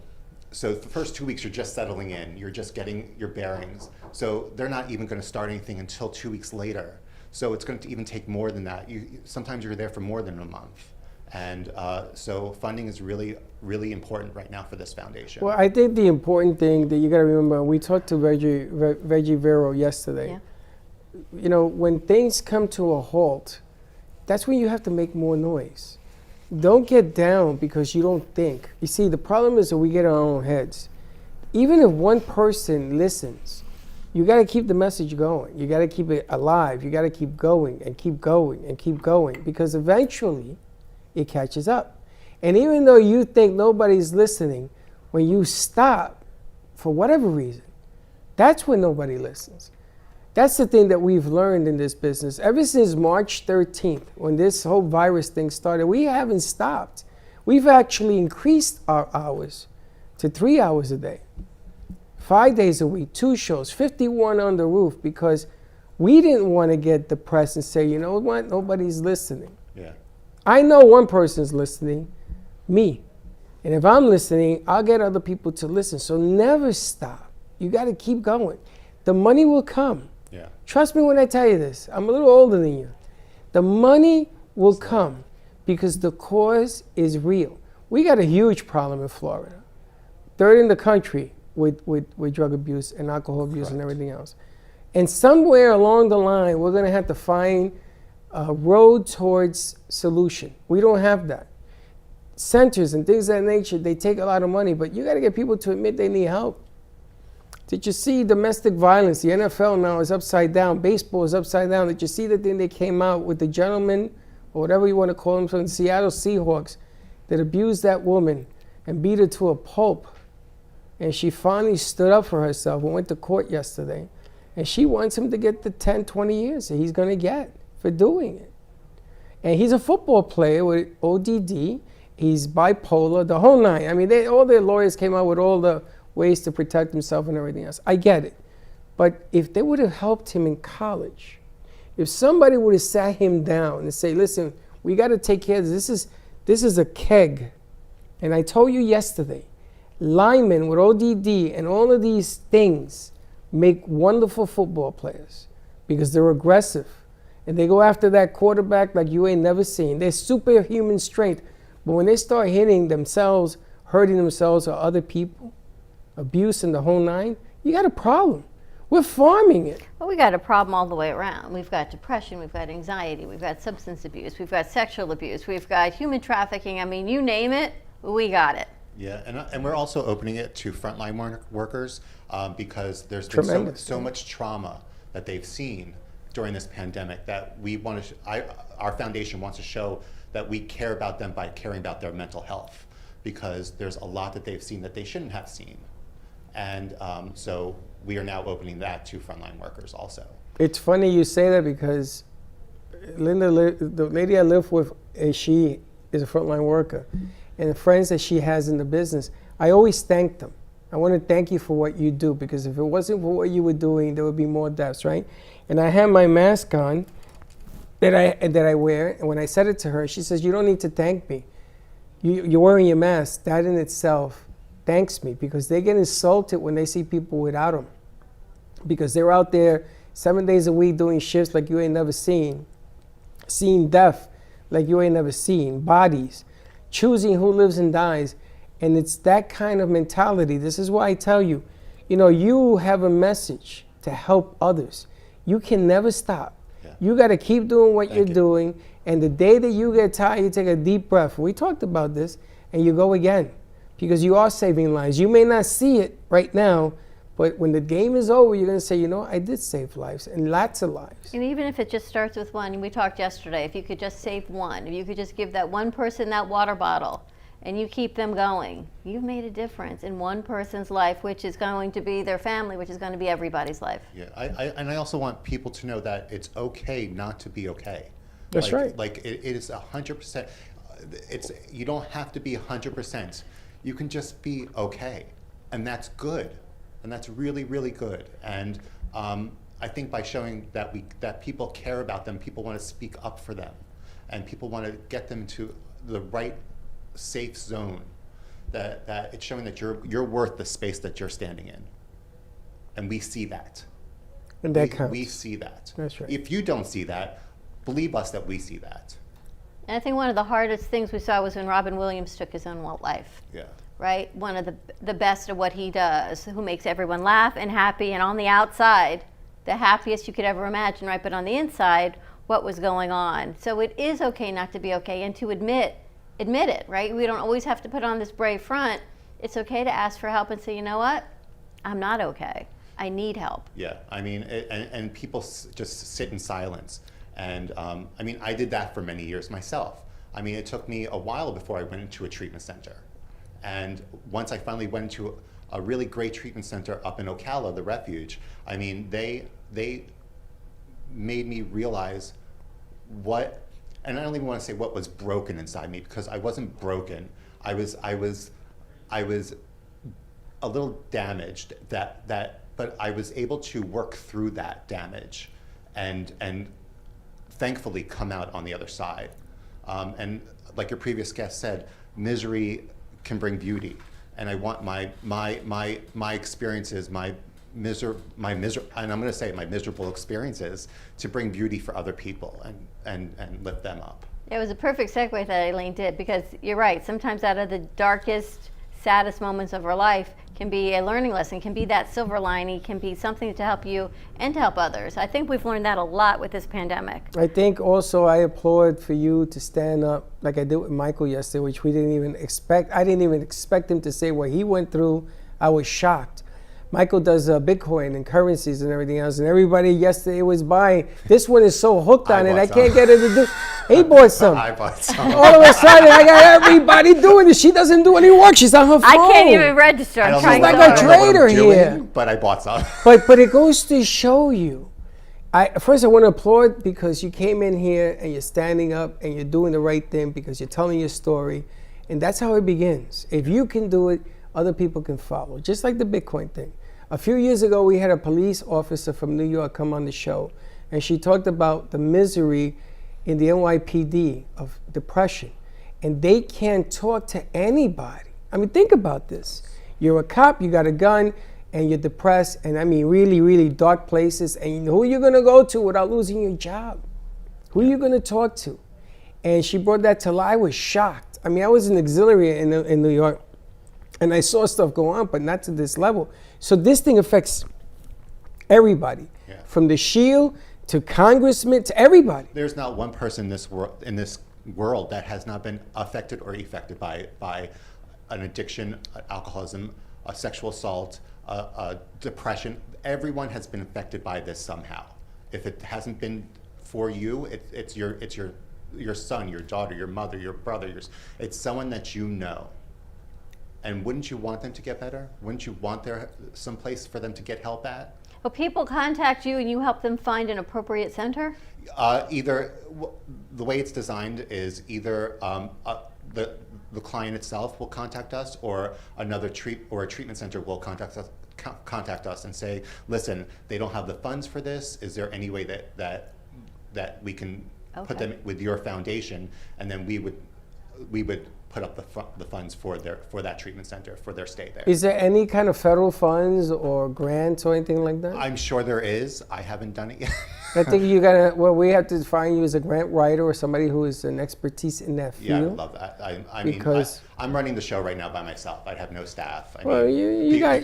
the first 2 weeks, you're just settling in, you're just getting your bearings. So they're not even gonna start anything until 2 weeks later. So it's going to even take more than that. Sometimes you're there for more than a month. And so funding is really, really important right now for this foundation. Well, I think the important thing that you got to remember, we talked to Reggie Vero yesterday. Yeah. You know, when things come to a halt, that's when you have to make more noise. Don't get down because you don't think. You see, the problem is that we get in our own heads. Even if one person listens, you got to keep the message going. You got to keep it alive. You got to keep going and keep going and keep going, because eventually it catches up. And even though you think nobody's listening, when you stop for whatever reason, that's when nobody listens. That's the thing that we've learned in this business. Ever since March 13th, when this whole virus thing started, we haven't stopped. We've actually increased our hours to 3 hours a day. 5 days a week, 2 shows, 51 on the roof, because we didn't want to get depressed and say, you know what, nobody's listening. Yeah. I know one person's listening, me. And if I'm listening, I'll get other people to listen. So never stop. You got to keep going. The money will come. Yeah. Trust me when I tell you this. I'm a little older than you. The money will come because the cause is real. We got a huge problem in Florida. 3rd in the country with drug abuse and alcohol abuse. Correct. And everything else. And somewhere along the line, we're going to have to find a road towards solution. We don't have that. Centers and things of that nature, they take a lot of money, but you got to get people to admit they need help. Did you see domestic violence? The NFL now is upside down. Baseball is upside down. Did you see the thing they came out with, the gentleman, or whatever you want to call him, from the Seattle Seahawks, that abused that woman and beat her to a pulp? And she finally stood up for herself and went to court yesterday. And she wants him to get the 10, 20 years that he's going to get for doing it. And he's a football player with ODD. He's bipolar, the whole nine. I mean, all their lawyers came out with all the ways to protect himself and everything else. I get it. But if they would have helped him in college, if somebody would have sat him down and say, listen, we got to take care of this. This is a keg. And I told you yesterday, linemen with ODD and all of these things make wonderful football players because they're aggressive. And they go after that quarterback like you ain't never seen. They're superhuman strength. But when they start hitting themselves, hurting themselves or other people, abuse and the whole nine, you got a problem. We're farming it. Well, we got a problem all the way around. We've got depression, we've got anxiety, we've got substance abuse, we've got sexual abuse, we've got human trafficking. I mean, you name it, we got it. Yeah, and we're also opening it to frontline workers because there's been so much trauma that they've seen during this pandemic that we want to, our foundation wants to show that we care about them by caring about their mental health, because there's a lot that they've seen that they shouldn't have seen. And so we are now opening that to frontline workers also. It's funny you say that because Linda, the lady I live with, she is a frontline worker. And the friends that she has in the business, I always thank them. I want to thank you for what you do, because if it wasn't for what you were doing, there would be more deaths, right? And I have my mask on that I wear, and when I said it to her, she says, "You don't need to thank me. You're wearing your mask. That in itself thanks me," because they get insulted when they see people without them, because they're out there 7 days a week doing shifts like you ain't never seen, seeing death like you ain't never seen, bodies, choosing who lives and dies. And it's that kind of mentality. This is why I tell you, you have a message to help others. You can never stop. Yeah. You got to keep doing what you're doing. And the day that you get tired, you take a deep breath. We talked about this, and you go again, because you are saving lives. You may not see it right now, but when the game is over, you're going to say, I did save lives, and lots of lives. And even if it just starts with one, we talked yesterday, if you could just save one, if you could just give that one person that water bottle, and you keep them going, you've made a difference in one person's life, which is going to be their family, which is going to be everybody's life. Yeah, and I also want people to know that it's okay not to be okay. That's right. Like it is 100%. You don't have to be 100%. You can just be okay, and that's good, and that's really, really good. And I think by showing that people care about them, people want to speak up for them, and people want to get them to the right safe zone, that it's showing that you're worth the space that you're standing in, and we see that. And that counts. We see that. That's right. If you don't see that, believe us that we see that. And I think one of the hardest things we saw was when Robin Williams took his own life. Yeah. Right? One of the best of what he does, who makes everyone laugh and happy, and on the outside, the happiest you could ever imagine, right? But on the inside, what was going on? So it is okay not to be okay, and to admit it, right? We don't always have to put on this brave front. It's okay to ask for help and say, you know what? I'm not okay. I need help. Yeah, I mean, and people just sit in silence. And I mean, I did that for many years myself. I mean, it took me a while before I went into a treatment center. And once I finally went to a really great treatment center up in Ocala, the Refuge, I mean, they made me realize what, and I don't even want to say what was broken inside me, because I wasn't broken. I was a little damaged, but I was able to work through that damage and thankfully come out on the other side. And like your previous guest said, misery can bring beauty. And I want my experiences, my miserable experiences, to bring beauty for other people and lift them up. It was a perfect segue that Elaine did, because you're right. Sometimes out of the darkest, saddest moments of our life can be a learning lesson, can be that silver lining, can be something to help you and to help others. I think we've learned that a lot with this pandemic. I think also I applaud for you to stand up like I did with Michael yesterday, which we didn't even expect. I didn't even expect him to say what he went through. I was shocked. Michael does Bitcoin and currencies and everything else, and everybody yesterday was buying. This one is so hooked on it, I can't get her to do. He bought some. I bought some. All of a sudden, I got everybody doing this. She doesn't do any work. She's on her phone. I can't even register. I'm trying She's to like a trader here. But I bought some. But it goes to show you. First, I want to applaud because you came in here and you're standing up and you're doing the right thing because you're telling your story, and that's how it begins. If you can do it, other people can follow. Just like the Bitcoin thing. A few years ago, we had a police officer from New York come on the show, and she talked about the misery in the NYPD of depression. And they can't talk to anybody. I mean, think about this. You're a cop, you got a gun, and you're depressed, and I mean really, really dark places, and who are you gonna go to without losing your job? Who are you gonna talk to? And she brought that to life. I was shocked. I mean, I was an auxiliary in New York, and I saw stuff go on, but not to this level. So this thing affects everybody, from the Shield to congressmen to everybody. There's not one person in this world that has not been affected or affected by an addiction, alcoholism, a sexual assault, depression. Everyone has been affected by this somehow. If it hasn't been for you, it's your son, your daughter, your mother, your brother, it's someone that you know. And wouldn't you want them to get better? Wouldn't you want some place for them to get help at? Well, people contact you and you help them find an appropriate center? The way it's designed is either the client itself will contact us, or a treatment center will contact us and say, listen, they don't have the funds for this. Is there any way that we can put them with your foundation? And then we would put up the funds for that treatment center, for their stay there. Is there any kind of federal funds or grants or anything like that? I'm sure there is. I haven't done it yet. I think we have to find you as a grant writer or somebody who is an expertise in that field. Yeah, I would love that. I mean, I'm running the show right now by myself. I have no staff. You got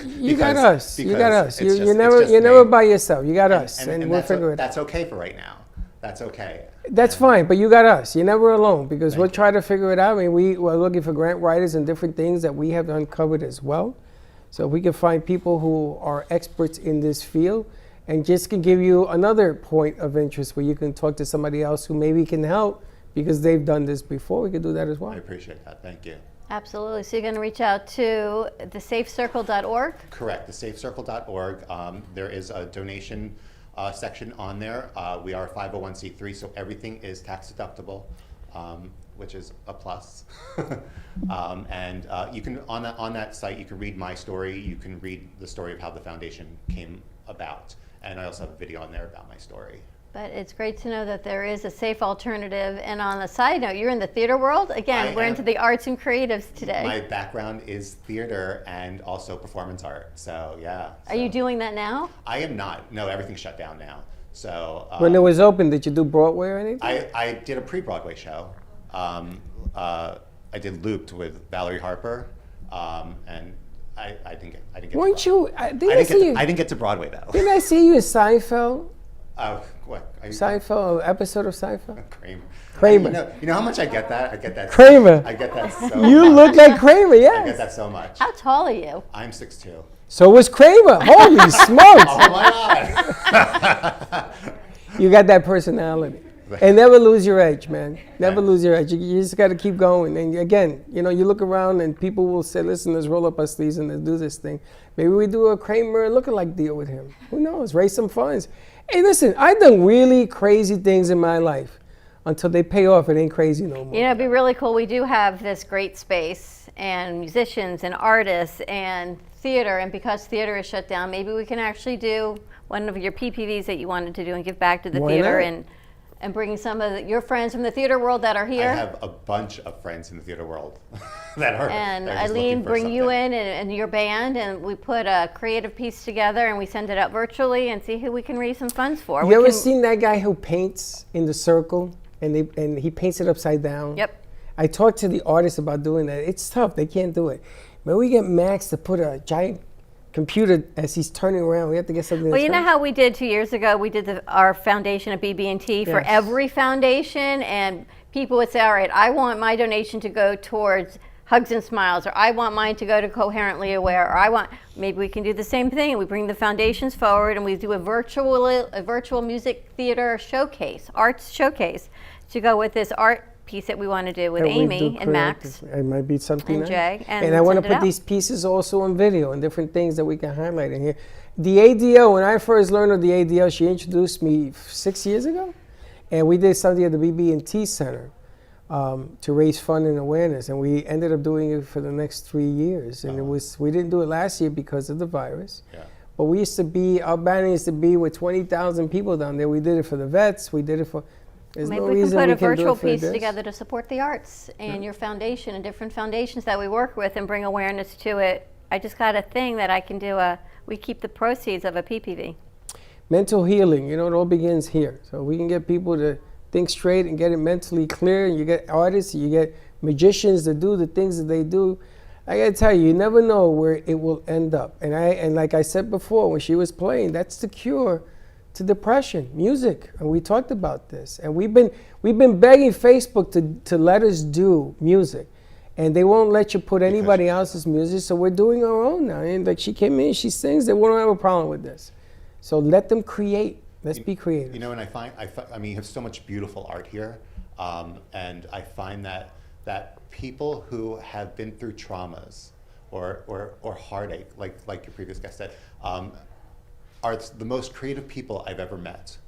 us. You got us. You're never by yourself. You got us, and we'll figure it out. That's okay for right now. That's okay. That's fine, but you got us. You're never alone, because we'll try to figure it out. I mean, we're looking for grant writers and different things that we have uncovered as well. So if we can find people who are experts in this field and just can give you another point of interest where you can talk to somebody else who maybe can help because they've done this before, we can do that as well. I appreciate that. Thank you. Absolutely. So you're going to reach out to thesafecircle.org? Correct, thesafecircle.org. There is a donation section on there. We are a 501c3, so everything is tax deductible, which is a plus. And you can on that site you can read my story. You can read the story of how the foundation came about, and I also have a video on there about my story. But it's great to know that there is a safe alternative. And on a side note, you're in the theater world. Again, we're into the arts and creatives today. My background is theater and also performance art. So, yeah. Are you doing that now? I am not. No, everything's shut down now. So when it was open, did you do Broadway or anything? I did a pre-Broadway show. I did Looped with Valerie Harper, and I didn't get. Weren't you? I didn't get to Broadway though. Didn't I see you in Seinfeld? What? Seinfeld, an episode of Seinfeld? Kramer. You know how much I get that? I get that. Kramer. I get that so much. You look like Kramer, yes. I get that so much. How tall are you? I'm 6'2". So was Kramer. Holy smokes. Oh my God. You got that personality. And never lose your edge, man. Never lose your edge. You just got to keep going. And again, you look around and people will say, listen, let's roll up our sleeves and let's do this thing. Maybe we do a Kramer lookalike deal with him. Who knows? Raise some funds. Hey, listen, I've done really crazy things in my life. Until they pay off, it ain't crazy no more. It'd be really cool. We do have this great space and musicians and artists and theater. And because theater is shut down, maybe we can actually do one of your PPVs that you wanted to do and give back to the theater and bring some of your friends from the theater world that are here. I have a bunch of friends in the theater world that are. And Eileen, bring you in and your band, and we put a creative piece together and we send it out virtually and see who we can raise some funds for. You ever seen that guy who paints in the circle and he paints it upside down? Yep. I talked to the artists about doing that. It's tough. They can't do it. But we get Max to put a giant computer as he's turning around. We have to get something. Well, you know how we did 2 years ago? We did our foundation at BB&T for every foundation, and people would say, all right, I want my donation to go towards Hugs and Smiles, or I want mine to go to Coherently Aware, or maybe we can do the same thing, and we bring the foundations forward and we do a virtual music theater showcase, arts showcase, to go with this art piece that we want to do with Amy and Max. It might be something and Jay. And I want to put these pieces also on video and different things that we can highlight in here. The ADL, when I first learned of the ADL, she introduced me 6 years ago, and we did something at the BB&T Center to raise fund and awareness, and we ended up doing it for the next 3 years. And we didn't do it last year because of the virus. Yeah. But our banner used to be with 20,000 people down there. We did it for the vets. We did it for. Maybe we can put a virtual piece together to support the arts and your foundation and different foundations that we work with and bring awareness to it. I just got a thing that I can do. We keep the proceeds of a PPV. Mental healing, it all begins here. So we can get people to think straight and get it mentally clear. And you get artists, you get magicians that do the things that they do. I gotta tell you never know where it will end up. And like I said before, when she was playing, that's the cure to depression, music, and we talked about this. And we've been begging Facebook to let us do music, and they won't let you put anybody else's music, so we're doing our own now. And like she came in, she sings, they won't have a problem with this. So let them create Let's be creative. You know, and I mean, you have so much beautiful art here, and I find that people who have been through traumas or heartache, like your previous guest said, are the most creative people I've ever met.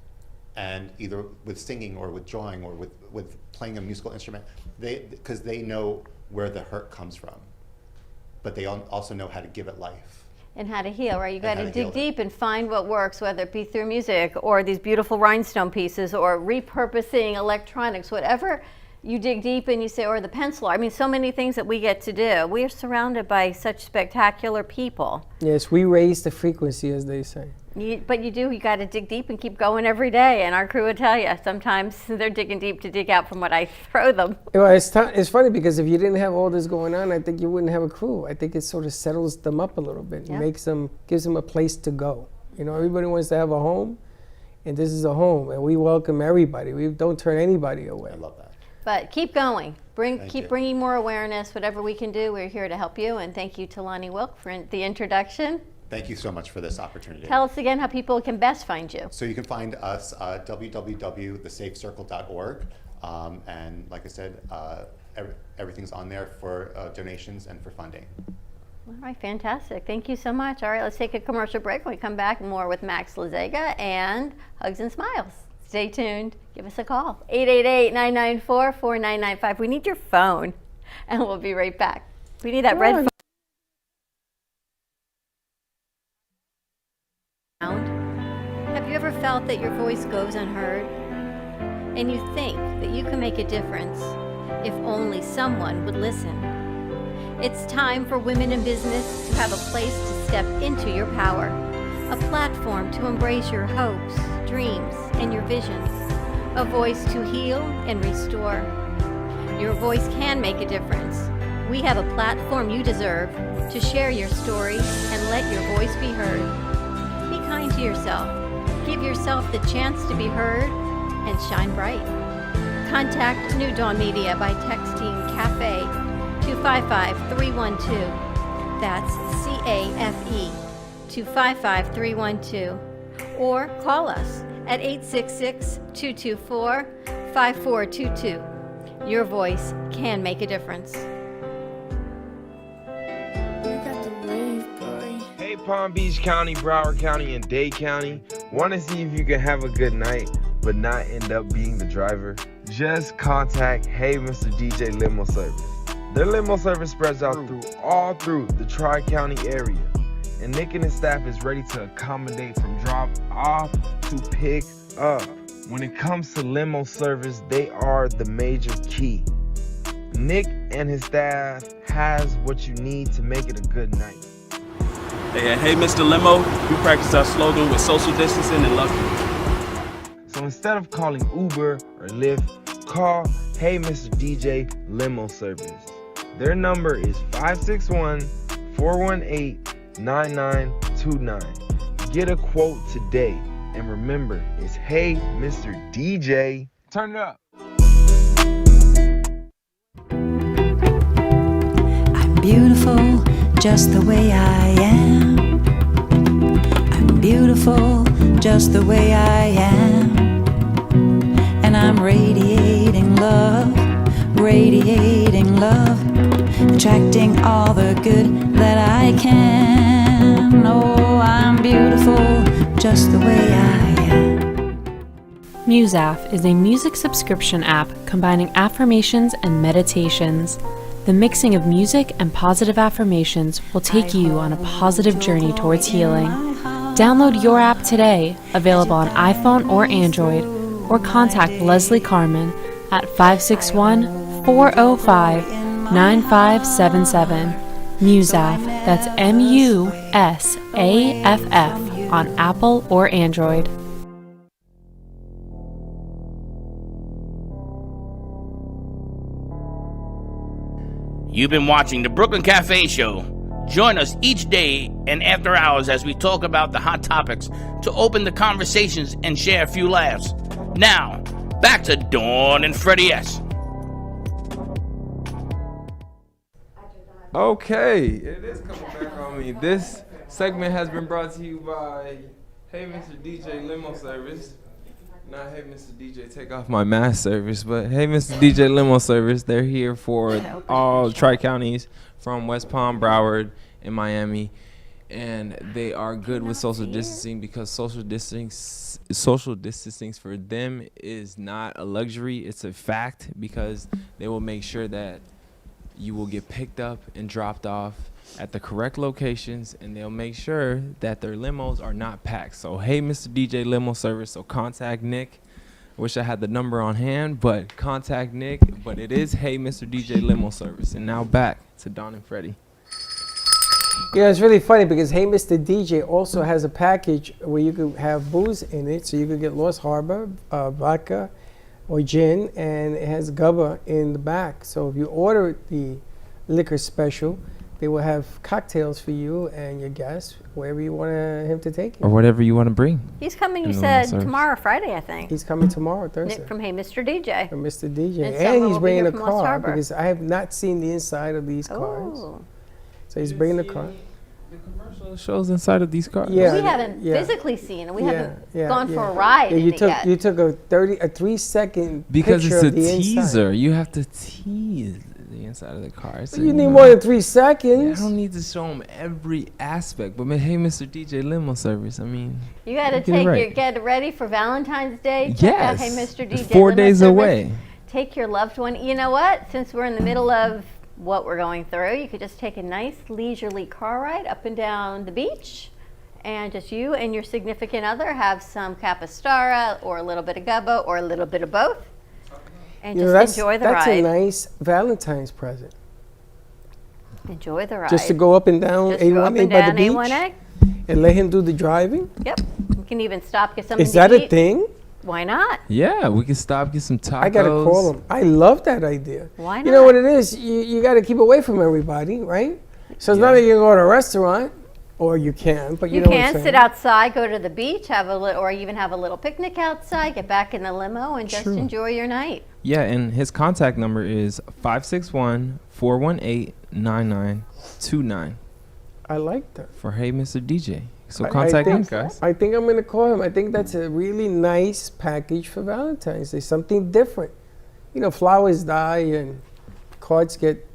And either with singing or with drawing or with playing a musical instrument, because they know where the hurt comes from, but they also know how to give it life. And how to heal, right? You got to dig deep and find what works, whether it be through music or these beautiful rhinestone pieces or repurposing electronics, whatever you dig deep and you say, or the pencil. I mean, so many things that we get to do. We are surrounded by such spectacular people. Yes, we raise the frequency, as they say. But you got to dig deep and keep going every day. And our crew will tell you, sometimes they're digging deep to dig out from what I throw them. Well, it's funny because if you didn't have all this going on, I think you wouldn't have a crew. I think it sort of settles them up a little bit, gives them a place to go. You know, everybody wants to have a home, and this is a home, and we welcome everybody. We don't turn anybody away. I love that. But keep going. Keep bringing more awareness. Whatever we can do, we're here to help you. And thank you to Lonnie Wilk for the introduction. Thank you so much for this opportunity. Tell us again how people can best find you. So you can find us at www.thesafecircle.org. And like I said, everything's on there for donations and for funding. All right, fantastic. Thank you so much. All right, let's take a commercial break. When we come back, more with Max Lazega and Hugs and Smiles. Stay tuned. Give us a call. 888-994-4995. We need your phone. And we'll be right back. We need that red phone. Have you ever felt that your voice goes unheard? And you think that you can make a difference if only someone would listen? It's time for women in business to have a place to step into your power. A platform to embrace your hopes, dreams, and your visions. A voice to heal and restore. Your voice can make a difference. We have a platform you deserve to share your story and let your voice be heard. Be kind to yourself. Give yourself the chance to be heard and shine bright. Contact New Dawn Media by texting CAFE to 55312. That's CAFE to 55312. Or call us at 866-224-5422. Your voice can make a difference. Hey, Palm Beach County, Broward County, and Dade County. Want to see if you can have a good night, but not end up being the driver? Just contact Hey Mr. DJ Limo Service. Their limo service spreads out all through the Tri-County area. And Nick and his staff is ready to accommodate from drop off to pick up. When it comes to limo service, they are the major key. Nick and his staff has what you need to make it a good night. Hey, Mr. Limo, we practice our slogan with social distancing and luxury. So instead of calling Uber or Lyft, call Hey Mr. DJ Limo Service. Their number is 561-418-9929. Get a quote today. And remember, it's Hey Mr. DJ. Turn it up. I'm beautiful just the way I am. I'm beautiful just the way I am. And I'm radiating love, attracting all the good that I can. Oh, I'm beautiful just the way I am. Musaf is a music subscription app combining affirmations and meditations. The mixing of music and positive affirmations will take you on a positive journey towards healing. Download your app today, available on iPhone or Android, or contact Leslie Carmen at 561-405-9577. Musaf, that's MUSAFF, on Apple or Android. You've been watching the Brooklyn Cafe Show. Join us each day and after hours as we talk about the hot topics to open the conversations and share a few laughs. Now, back to Dawn and Freddie S. Okay, it is coming back on me. This segment has been brought to you by Hey, Mr. DJ Limo Service. Not hey, Mr. DJ, take off my mask service, but hey, Mr. DJ Limo Service. They're here for all Tri-Counties from West Palm, Broward, and Miami. And they are good with social distancing because social distancing for them is not a luxury. It's a fact because they will make sure that you will get picked up and dropped off at the correct locations, and they'll make sure that their limos are not packed. So, hey, Mr. DJ Limo Service, so contact Nick. Wish I had the number on hand, but contact Nick. But it is hey, Mr. DJ Limo Service. And now back to Don and Freddie. Yeah, it's really funny because Hey Mr. DJ also has a package where you could have booze in it. So you could get Lost Harbor, vodka, or gin, and it has gubba in the back. So if you order the liquor special, they will have cocktails for you and your guests, wherever you want him to take you. Or whatever you want to bring. He's coming, you said, tomorrow, Friday, I think. He's coming tomorrow, Thursday. Nick from Hey Mr. DJ. From Mr. DJ. And And someone he's will be bringing here a from Lost car Harbor. because I have not seen the inside of these cars. Oh. So he's bringing the car. The commercial shows inside of these cars. Yeah, we haven't yeah. physically seen it. We Yeah, haven't yeah, gone yeah. for a ride Yeah, in it yet. you took a 3-second Because picture it's a of the teaser. inside. You have to tease the inside of the car. So, You need know, more than 3 seconds. I don't need to show them every aspect. But hey, Mr. DJ Limo Service, I mean. You got to get it right. get ready for Valentine's Day. Check out Hey Yes. Mr. DJ. It's 4 Limo days Service. away. Take your loved one. You know what? Since we're in the middle of what we're going through, you could just take a nice leisurely car ride up and down the beach, and just you and your significant other have some Capistara or a little bit of Gubba or a little bit of both, and just enjoy the that's ride. a nice Valentine's present. Enjoy the ride. Just to go up and down Just go up A1A and by the down beach A1A. and let him do the driving. Yep. You can even stop, get something Is to that eat. a thing? Why not? Yeah, we can stop, get some tacos. I gotta call him. I love that idea. Why You know what it is? You got to keep away from everybody, right? So it's not like you can go to a restaurant, or you can, but you know what I'm can saying. sit outside, go to the beach, have a or even have a little picnic outside, get back in the limo, and just True. enjoy your night. Yeah, and his contact number is 561-418-9929 I like that. for Hey Mr. DJ. So I contact him, think, guys. I think I'm going to call him. I think that's a really nice package for Valentine's Day, something different. You know, flowers die and cards get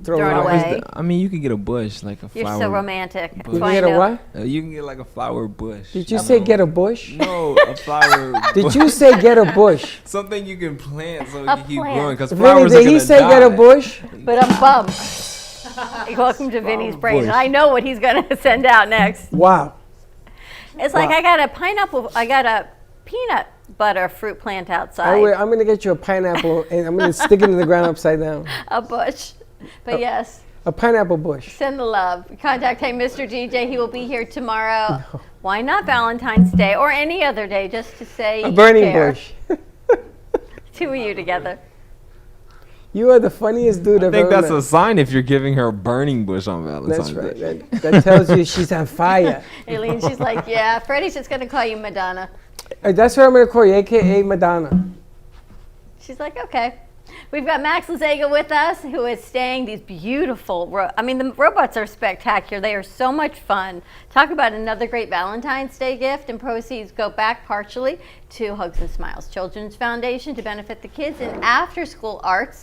thrown Thrown out. away. I mean, you could get a bush, like a You're flower. so romantic. bush. You can get a what? You can get like a flower bush. Did you say get a bush? No, a flower Did bush. you say get a bush? Something you can plant so it A can keep plant. growing, because Vinny, flowers are did gonna he say die. get a bush? But I'm bummed. Welcome to Vinny's brain. bush. I know what he's going to send out next. Wow. It's like Wow. I got a pineapple, I got a peanut butter fruit plant outside. I'm going to get you a pineapple and I'm going to stick it in the ground upside down. A bush. But yes, A pineapple bush. send the love. Contact Hey Mr. DJ. He will be here tomorrow. Why not Valentine's Day or any other day, just to say A you burning care. bush. Two of you together. You are the funniest dude I I've think ever that's met. a sign if you're giving her a burning bush on Valentine's That's right. Day. That tells you she's on fire. Aileen, she's like, yeah, Freddie's just going to call you Madonna. That's what I'm going to call you, a.k.a. Madonna. She's like, okay. We've got Max Lazega with us, who is staying these beautiful, the robots are spectacular. They are so much fun. Talk about another great Valentine's Day gift, and proceeds go back partially to Hugs and Smiles Children's Foundation to benefit the kids in after-school art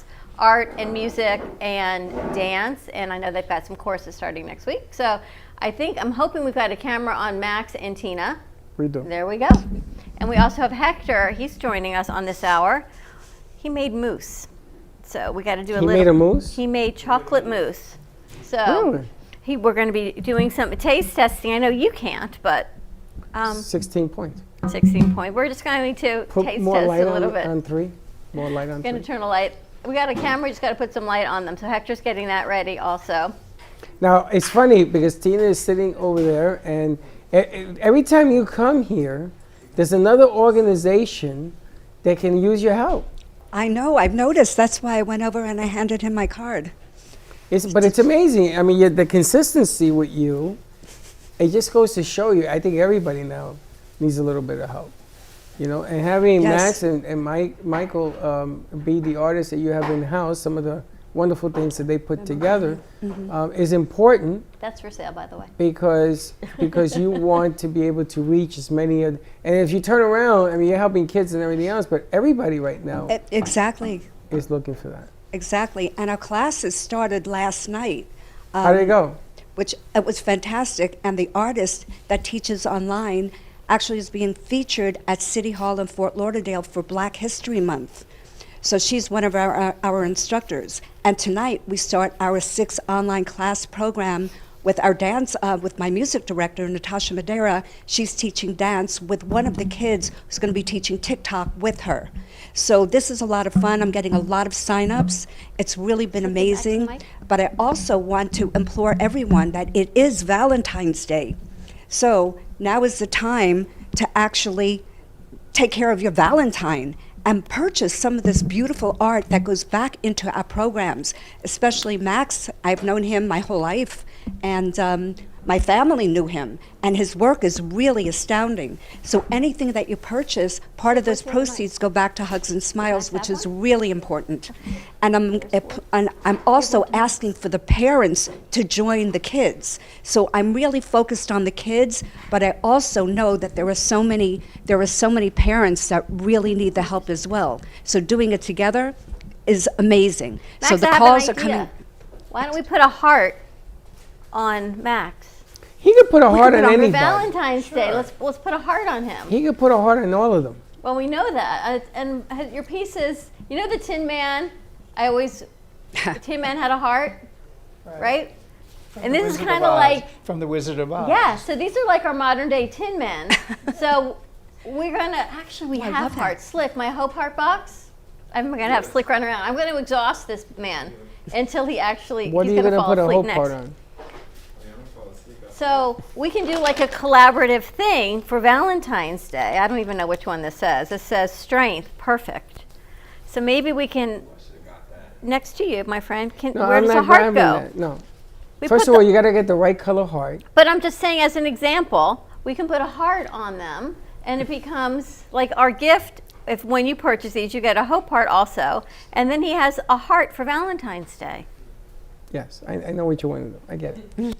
and music and dance. And I know they've got some courses starting next week. So I'm hoping we've got a camera on Max and Tina. We do. There we go. And we also have Hector. He's joining us on this hour. He made mousse. So we got to do a He little. made a mousse? He made chocolate mousse. So Really? we're going to be doing some taste testing. I know you can't, but 16 points. 16 point. We're just going to Put taste more test light a little on, bit. on 3. More light on Going 3. to turn a light. We got a camera. We just got to put some light on them. So Hector's getting that ready also. Now, it's funny because Tina is sitting over there, and every time you come here, there's another organization that can use your help. I know, I've noticed. That's why I went over and I handed him my card. But it's amazing. I mean, the consistency with you, it just goes to show you, I think everybody now needs a little bit of help. You know, and having Yes. Max and Michael be the artists that you have in-house, some of the wonderful things that they put together is important. That's for sale, by the way. Because you want to be able to reach as many of, and if you turn around, I mean, you're helping kids and everything else, but everybody right now Exactly. is looking for that. Exactly. And our classes started last night. How did it go? Which it was fantastic. And the artist that teaches online actually is being featured at City Hall in Fort Lauderdale for Black History Month. So she's one of our instructors. And tonight we start our 6 online class program with our dance, with my music director, Natasha Madeira. She's teaching dance with one of the kids who's going to be teaching TikTok with her. So this is a lot of fun. I'm getting a lot of signups. It's really been amazing. But I also want to implore everyone that it is Valentine's Day. So now is the time to actually take care of your Valentine and purchase some of this beautiful art that goes back into our programs, especially Max. I've known him my whole life, and my family knew him, and his work is really astounding. So anything that you purchase, part of those proceeds go back to Hugs and Smiles, which is really important. And I'm also asking for the parents to join the kids. So I'm really focused on the kids, but I also know that there are so many parents that really need the help as well. So doing it together is amazing. Max, so the I have calls an are idea. coming. Why don't we put a heart on Max? He could put a heart on For anybody. Valentine's Day, let's put a heart on him. He could put a heart on all of them. Well, we know that. And your pieces, you know the Tin Man? The Tin Man had a heart, right? And this is kind of like from the Wizard of Oz. Yeah, so these are like our modern day Tin Man. So we're gonna we have hearts. Slick, my Hope Heart box. I'm gonna have Slick run around. I'm gonna exhaust this man until he actually What are he's you gonna gonna fall put a asleep hope next. heart on? So we can do like a collaborative thing for Valentine's Day. I don't even know which one this says. This says strength, perfect. So maybe we can, next to you, my friend, No, where I'm does not the heart grabbing go? that. No. We First put of all, you got to get the right color heart. But I'm just saying as an example, we can put a heart on them and it becomes like our gift. If when you purchase these, you get a hope heart also. And then he has a heart for Valentine's Day. Yes, I know what you want to do. I get it.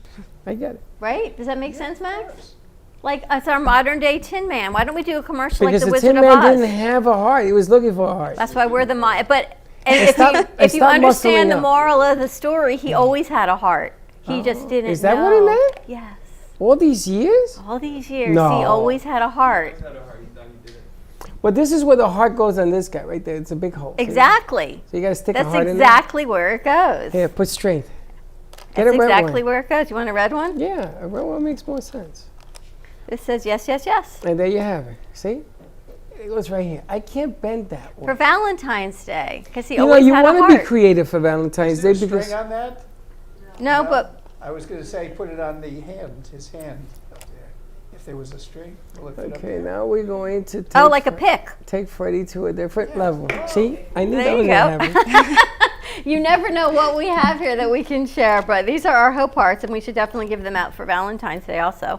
I get it. Right? Does that make sense, Max? Like it's our modern day Tin Man. Why don't we do a commercial Because like the the Wizard Tin of Man Oz? didn't have a heart. He was looking for a heart. That's why we're the but And if stop- you, and if you stop understand muscling the up. moral of the story, he always had a heart. He just didn't Is that know. what it meant? Yes. All these years? All these years, No. he always had a heart. But this is where the heart goes on this guy right there. It's a big hole. See? Exactly. So you got to stick That's a heart exactly where it goes. in there. Here, put strength. Get That's a red exactly one. where it goes. You want a red one? Yeah, a red one makes more sense. This says yes, yes, yes. And there you have it. See? It goes right here. I can't bend that one. For Valentine's Day, because he You know, always you had a want to heart. be creative for Valentine's Is there Day a because string on that? No, but I was going to say put it on the hand, his hand up there. If there was a string, we'll lift it up okay, there. now we're going to take like a pick. Take Freddie to a different level. See, I knew There that you was go. gonna happen. You never know what we have here that we can share, but these are our hope hearts, and we should definitely give them out for Valentine's Day also.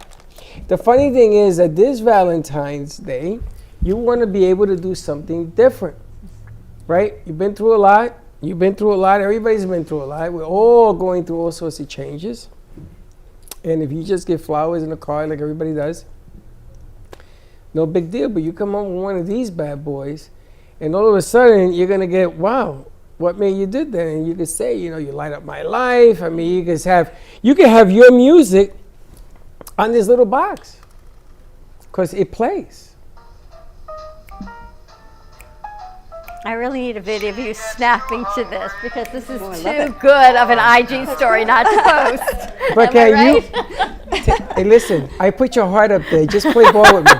The funny thing is that this Valentine's Day, you want to be able to do something different, right? You've been through a lot. You've been through a lot. Everybody's been through a lot. We're all going through all sorts of changes. And if you just get flowers in a card like everybody does, no big deal. But you come home with one of these bad boys, and all of a sudden you're gonna get, wow, what made you did that? And you could say, you know, you light up my life. I mean, you can have your music on this little box because it plays. I really need a video of you snapping to this because this is too good of an IG story not to post. But Am I can hey, listen, I put your heart up there. Just play ball with me.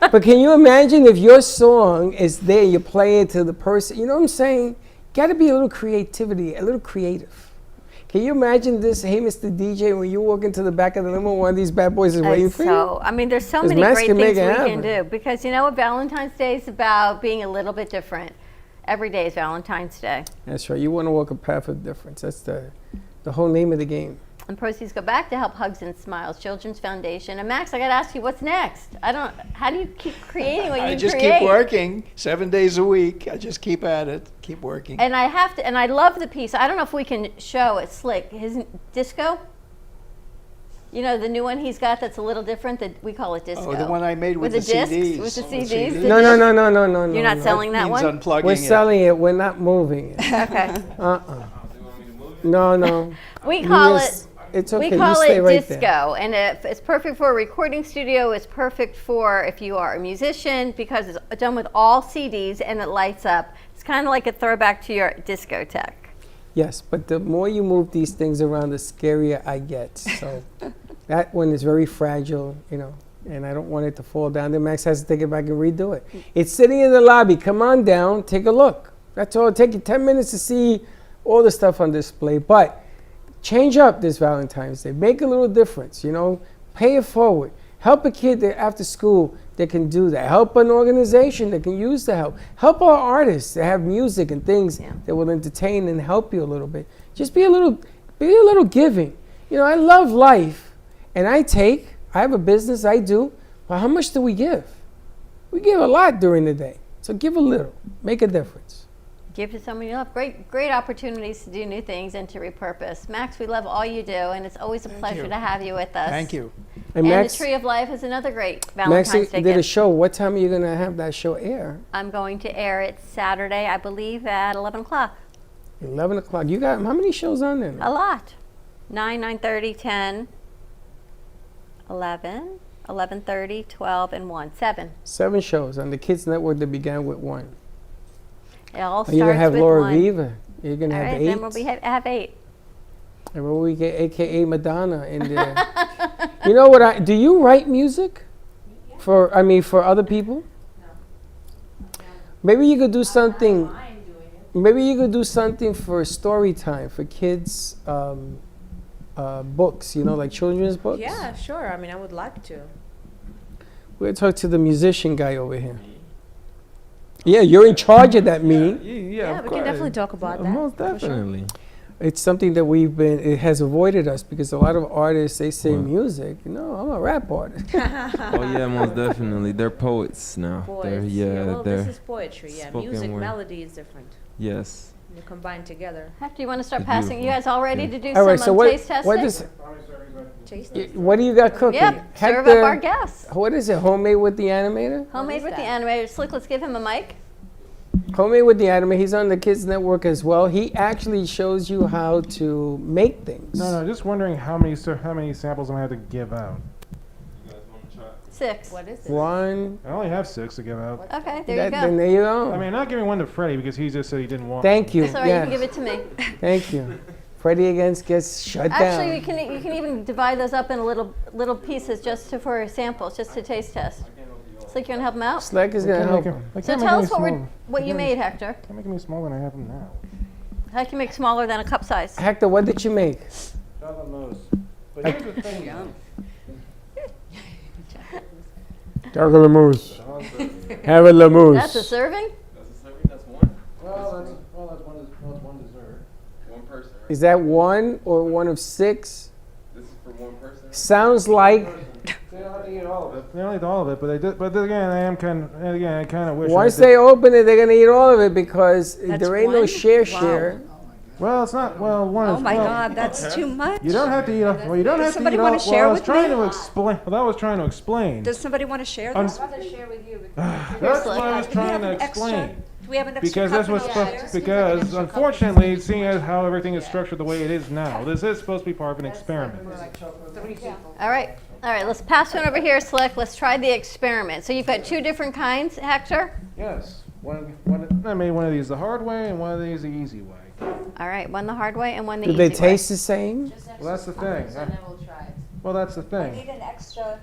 But can you imagine if your song is there, you play it to the person? You know what I'm saying? Got to be a little creativity, a little creative. Can you imagine this? Hey, Mr. DJ, when you walk into the back of the limo, one of these bad boys is waiting for you. So, I mean, there's so 'Cause many Max great can things make we it can happen. do because you know what Valentine's Day is about? Being a little bit different. Every day is Valentine's Day. That's right. You want to walk a path of difference. That's the whole name of the game. And proceeds go back to help Hugs and Smiles Children's Foundation. And Max, I got to ask you, what's next? How do you keep creating what you create? I just keep working 7 days a week. I just keep at it, keep working. And I love the piece. I don't know if we can show it, Slick, his disco. You know, the new one he's got that's a little different, that we call it disco. Oh, the one I made with the discs, CDs. With the CDs? No. You're not selling that one? Unplugging We're selling it. We're not moving it. Okay. No. We call it. It's okay. We call you stay it right disco, there. and it's perfect for a recording studio. It's perfect for if you are a musician because it's done with all CDs and it lights up. It's kind of like a throwback to your discotheque. Yes, but the more you move these things around, the scarier I get. So that one is very fragile, you know, and I don't want it to fall down. Then Max has to take it back and redo it. It's sitting in the lobby. Come on down, take a look. That's all. It'll take you 10 minutes to see all the stuff on display. But change up this Valentine's Day. Make a little difference, you know. Pay it forward. Help a kid that after school that can do that. Help an organization that can use the help. Help our artists that have music and things that will entertain and help you a little bit. Just be a little giving. You know, I love life, and I have a business, I do, but how much do we give? We give a lot during the day. So give a little. Make a difference. Give to someone you love. Great opportunities to do new things and to repurpose. Max, we love all you do, and it's always a pleasure to have you with us. Thank you. And Max, the Tree of Life is another great Valentine's Max Day did a gift. show. What time are you going to have that show air? I'm going to air it Saturday, I believe, at 11 o'clock. 11 o'clock. You got how many shows on there? A lot. 9, 9:30, 10, 11, 11:30, 12, and 1. 7. 7 shows on the Kids Network that began with 1. It all starts You're going to have with Laura 1. Viva. You're going to All have right, 8. then we'll have 8. And what we get, AKA Madonna, in there. You know what? Do you write music for other people? No. Maybe you could do something. Maybe you could do something for story time for kids, books. You know, like children's books. Yeah, sure. I mean, I would like to. We'll talk to the musician guy over here. Yeah, you're in charge of that meeting. Yeah, we can definitely talk about that. Most for sure. definitely. It's something that it has avoided us because a lot of artists, they say music. No, I'm a rap artist. Oh yeah, most definitely. They're poets now. Poets, well, this is poetry. Yeah, music, word. melody is different. Yes. You combine together. Hector, you want to start passing? You guys all ready to do All right, so taste testing? What do you got cooking? Yep, serve up our guests. What is it, homemade with the animator? Homemade with the animator. Slick, let's give him a mic. Homemade with the animator. He's on the Kids Network as well. He actually shows you how to make things. No, just wondering how many samples I'm going to have to give out. 6. What is it? 1. I only have 6 to give out. Okay, there you go. Then there you go. I mean, I'm not giving one to Freddie because he just said he didn't want Thank you. That's all right, you can give it to me. Thank you. Freddie gets shut Actually, down. you can even divide those up in little pieces just for samples, just to taste test. Slick, you want to help him out? Slick is going to help him. So tell us what you made, Hector. Can't make me smaller than I have them now. How can you make smaller than a cup size? Hector, what did you make? Chocolate mousse. But here's the thing. Chocolate mousse. Have a la mousse. That's a serving? That's a serving? That's one? Well, that's one dessert. One person, right? Is that 1 or 1 of 6? This is for one person? Sounds like. They don't have to eat all of it. They don't eat all of it, but they did. But again, I kind of wish. Once they open it, they're going to eat all of it because That's there ain't no one? share. Well, it's not. Well, one is. Oh my well, God, that's too much. You don't have to eat. Well, you don't have to Somebody eat all. wanna share I was with trying me? to explain. Well, I was trying to explain. Does somebody want to share I'm this? I'd rather share with you. That's what I was Do we trying have to an extra- explain. Do we have an extra Because cup that's what's in the supposed. shares? Because unfortunately, seeing as how everything is structured the way it is now, this is supposed to be part of an experiment. All right, let's pass one over here, Slick. Let's try the experiment. So you've got 2 different kinds, Hector? Yes. I made one of these the hard way and one of these the easy way. All right, one the hard way and one the Do easy they way. taste the same? Well, that's the thing. And then we'll try it. Well, that's the I thing. need an extra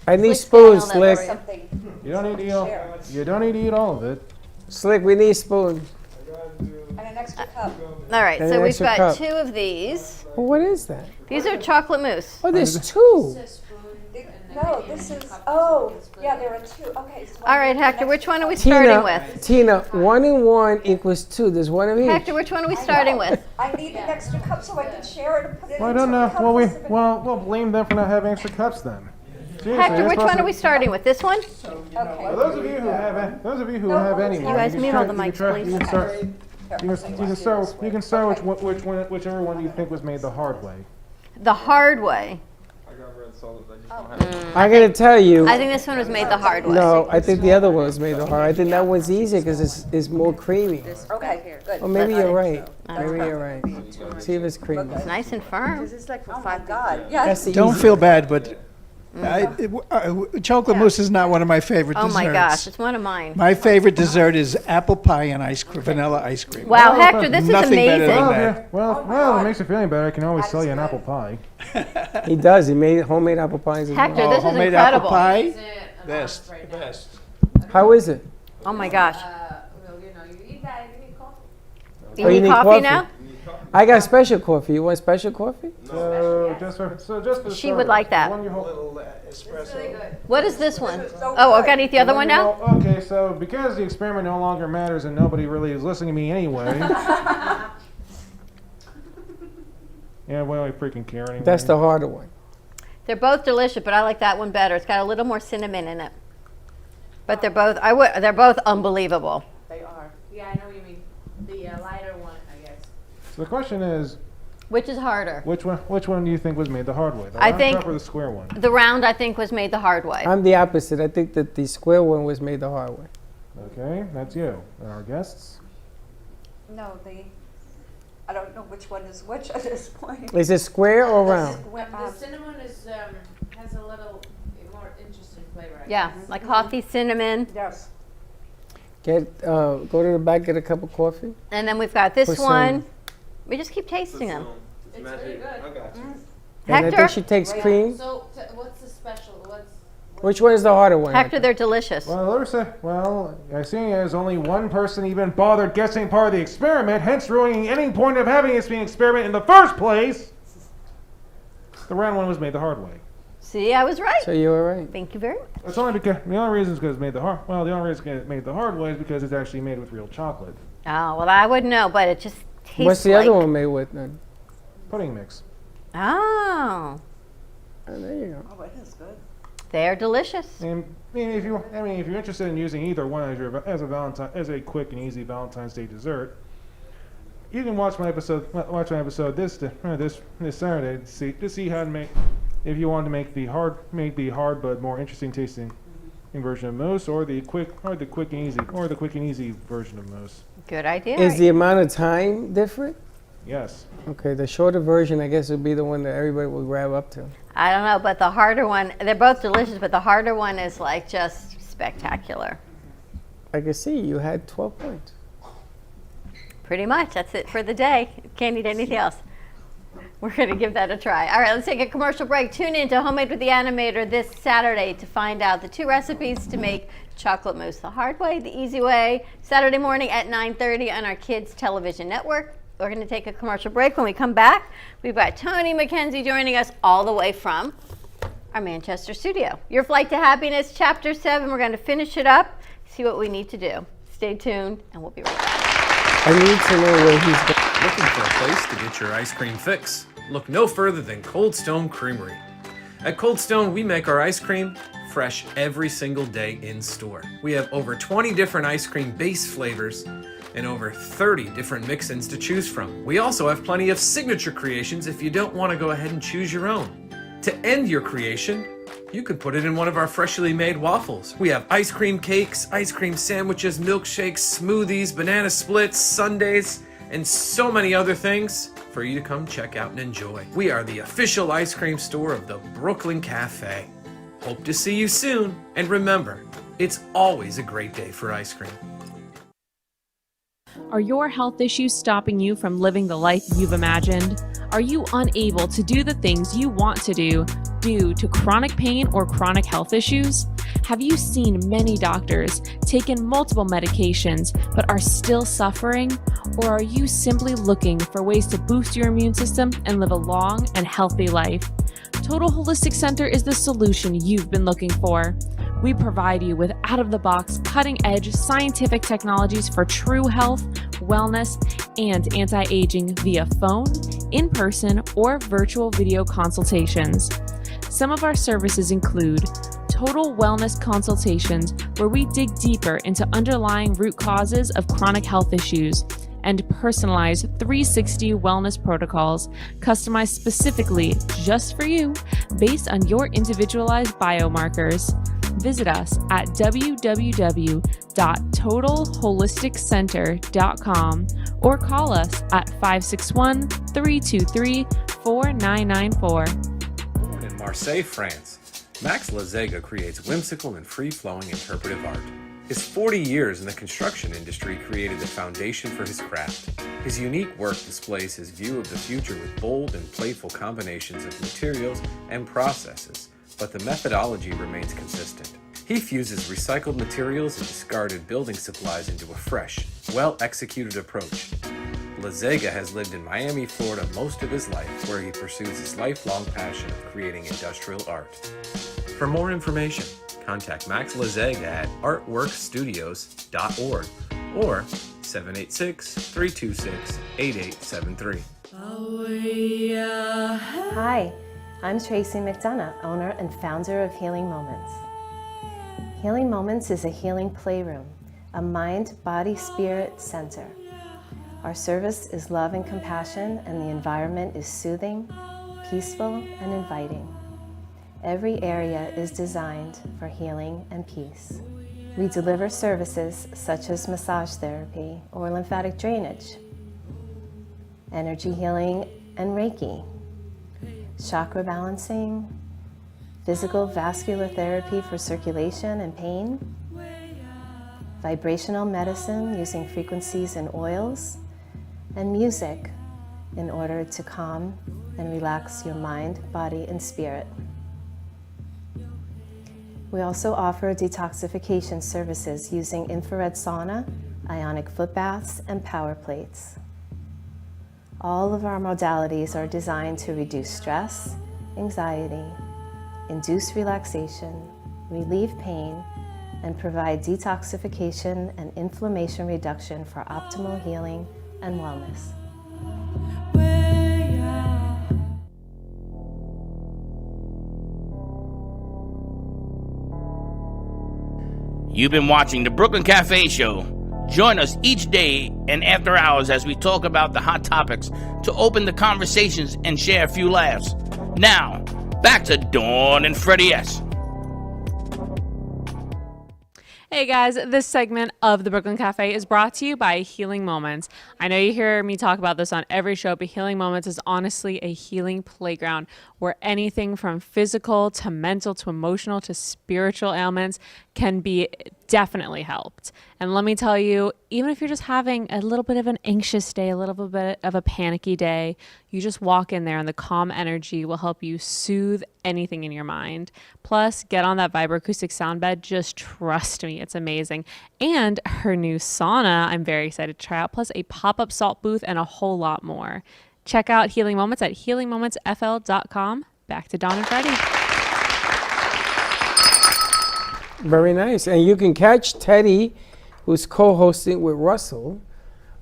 I need Slick's getting spoons, all that Slick. for you. something. You don't need to eat all. You don't need to eat all of it. Slick, we need spoons. And an extra cup. All right, And so an we've extra got cup. 2 of these. Well, what is that? These are chocolate mousse. Oh, there's 2. No, this is, oh, yeah, there are two. Okay. So All right, Hector, which one are we starting with? Tina, 1 and 1 equals 2. There's one of each. Hector, which one are we starting with? I need an extra cup so I can share it and put it Well, I into don't the know. cup. We'll blame them for not having extra cups then. Seriously, Hector, you're which supposed one to- are we starting with? This one? For those of you who have any, You guys mute all the mics, please. You can start whichever one you think was made the hard way. The hard way. I gotta tell you. I think this one was made the hard way. No, I think the other one was made the hard. I think that one's easier because it's more creamy. Okay, good. Or maybe you're right. Maybe you're right. See if it's creamy. It's nice and firm. It's like for God. Yeah. That's the Don't easy feel one. bad, but chocolate mousse is not one of my favorite Oh desserts. my gosh, it's one of mine. My favorite dessert is apple pie and ice cream, vanilla ice cream. Wow, Hector, this is Nothing better amazing. than that. Well, it makes you feeling better. I can always sell you an apple pie. He does. He made homemade apple pies. as Hector, well. this is Homemade incredible. apple pie, best. How is it? Oh my gosh. Oh, You need coffee now? I got special coffee. You want special coffee? Just for She would like that. Espresso. What is this one? Oh, I gotta eat the other one now? Okay, so because the experiment no longer matters and nobody really is listening to me anyway. Yeah, well, I freaking care anyway. That's the harder one. They're both delicious, but I like that one better. It's got a little more cinnamon in it. But they're both unbelievable. They are. Yeah, I know what you mean. The lighter one, I guess. So the question is, Which is harder? which one do you think was made the hard way? The I round think cup or the square one? The round, I think, was made the hard way. I'm the opposite. I think that the square one was made the hard way. Okay, that's you. And our guests? No, I don't know which one is which at this point. Is it square or round? The cinnamon is has a little more interesting flavor. I Yeah, guess. like coffee, cinnamon. Yes. Go to the back, get a cup of coffee. And then we've got this Put some- one. We just keep tasting them. It's really good. I got you. And I Hector? think she takes cream. So, what's the special? Which one is the harder one? Hector, they're delicious. Well, I see there's only one person even bothered guessing part of the experiment, hence ruining any point of having this being an experiment in the first place. The round one was made the hard way. See, I was right. So you were right. Thank you very much. It's only because the only reason is because it's made the hard. Well, the only reason it's made the hard way is because it's actually made with real chocolate. Oh, well, I wouldn't know, but it just tastes What's the like... other one made with then? Pudding mix. Oh, Oh, there you go. Oh, it is good. they're delicious. And if you're interested in using either one as a quick and easy Valentine's Day dessert, you can watch my episode this Saturday to see how to make. If you want to make the hard but more interesting tasting version of mousse, or the quick and easy version of mousse. Good idea. Is the amount of time different? Yes. Okay, the shorter version, I guess, would be the one that everybody will grab up to. I don't know, but the harder one, they're both delicious, but the harder one is like just spectacular. I can see you had 12 points. Pretty much. That's it for the day. Can't eat anything else. We're going to give that a try. All right, let's take a commercial break. Tune in to Homemade with the Animator this Saturday to find out the 2 recipes to make chocolate mousse the hard way, the easy way, Saturday morning at 9:30 on our Kids Television Network. We're going to take a commercial break. When we come back, we've got Tony McKenzie joining us all the way from our Manchester studio. Your Flight to Happiness, Chapter 7. We're going to finish it up, see what we need to do. Stay tuned, and we'll be right back. I need to know where he's going. Looking for a place to get your ice cream fix? Look no further than Cold Stone Creamery. At Cold Stone, we make our ice cream fresh every single day in store. We have over 20 different ice cream base flavors and over 30 different mix-ins to choose from. We also have plenty of signature creations if you don't want to go ahead and choose your own. To end your creation, you can put it in one of our freshly made waffles. We have ice cream cakes, ice cream sandwiches, milkshakes, smoothies, banana splits, sundaes, and so many other things for you to come check out and enjoy. We are the official ice cream store of the Brooklyn Cafe. Hope to see you soon, and remember, it's always a great day for ice cream. Are your health issues stopping you from living the life you've imagined? Are you unable to do the things you want to do due to chronic pain or chronic health issues? Have you seen many doctors, taken multiple medications, but are still suffering? Or are you simply looking for ways to boost your immune system and live a long and healthy life? Total Holistic Center is the solution you've been looking for. We provide you with out-of-the-box, cutting-edge scientific technologies for true health, wellness, and anti-aging via phone, in-person, or virtual video consultations. Some of our services include total wellness consultations, where we dig deeper into underlying root causes of chronic health issues, and personalized 360 wellness protocols customized specifically just for you based on your individualized biomarkers. Visit us at www.totalholisticcenter.com or call us at 561-323-4994. Born in Marseille, France, Max Lazega creates whimsical and free-flowing interpretive art. His 40 years in the construction industry created the foundation for his craft. His unique work displays his view of the future with bold and playful combinations of materials and processes, but the methodology remains consistent. He fuses recycled materials and discarded building supplies into a fresh, well-executed approach. Lazega has lived in Miami, Florida most of his life, where he pursues his lifelong passion of creating industrial art. For more information, contact Max Lazega at artworkstudios.org or 786-326-8873. Hi, I'm Tracy McDonough, owner and founder of Healing Moments. Healing Moments is a healing playroom, a mind, body, spirit center. Our service is love and compassion, and the environment is soothing, peaceful, and inviting. Every area is designed for healing and peace. We deliver services such as massage therapy or lymphatic drainage, energy healing and Reiki, chakra balancing, physical vascular therapy for circulation and pain, vibrational medicine using frequencies and oils, and music in order to calm and relax your mind, body, and spirit. We also offer detoxification services using infrared sauna, ionic foot baths, and power plates. All of our modalities are designed to reduce stress, anxiety, induce relaxation, relieve pain, and provide detoxification and inflammation reduction for optimal healing and wellness. You've been watching the Brooklyn Cafe Show. Join us each day and after hours as we talk about the hot topics to open the conversations and share a few laughs. Now, back to Dawn and Freddie S. Hey guys, this segment of the Brooklyn Cafe is brought to you by Healing Moments. I know you hear me talk about this on every show, but Healing Moments is honestly a healing playground where anything from physical to mental to emotional to spiritual ailments can be definitely helped. And let me tell you, even if you're just having a little bit of an anxious day, a little bit of a panicky day, you just walk in there and the calm energy will help you soothe anything in your mind. Plus, get on that vibroacoustic sound bed. Just trust me, it's amazing. And her new sauna, I'm very excited to try out, plus a pop-up salt booth and a whole lot more. Check out Healing Moments at healingmomentsfl.com. Back to Dawn and Freddie. Very nice. And you can catch Teddy, who's co-hosting with Russell,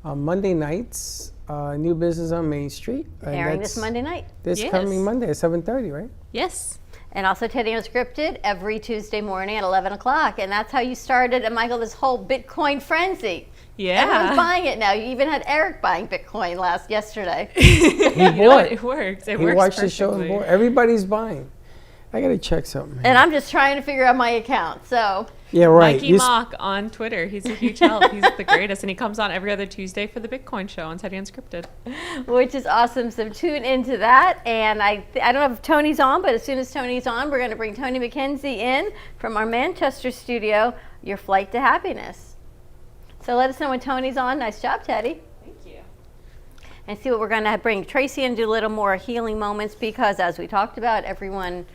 on Monday nights, New Business on Main Street. Airing this Monday night. This coming Monday at 7:30, right? Yes. And also Teddy Unscripted every Tuesday morning at 11 o'clock. And that's how you started, and Michael, this whole Bitcoin frenzy. Yeah. Everyone's buying it now. You even had Eric buying Bitcoin yesterday. He bought. It works. It he works watched the show and perfectly. bought. Everybody's buying. I got to check something. And I'm just trying to figure out my account, so. Yeah, right. Mikey Mock on Twitter. He's a huge help. He's the greatest. And he comes on every other Tuesday for the Bitcoin show on Teddy Unscripted. Which is awesome. So tune into that. And I don't know if Tony's on, but as soon as Tony's on, we're going to bring Tony McKenzie in from our Manchester studio, Your Flight to Happiness. So let us know when Tony's on. Nice job, Teddy. Thank you. And see what we're going to bring Tracy and do a little more healing moments because, as we talked about, everyone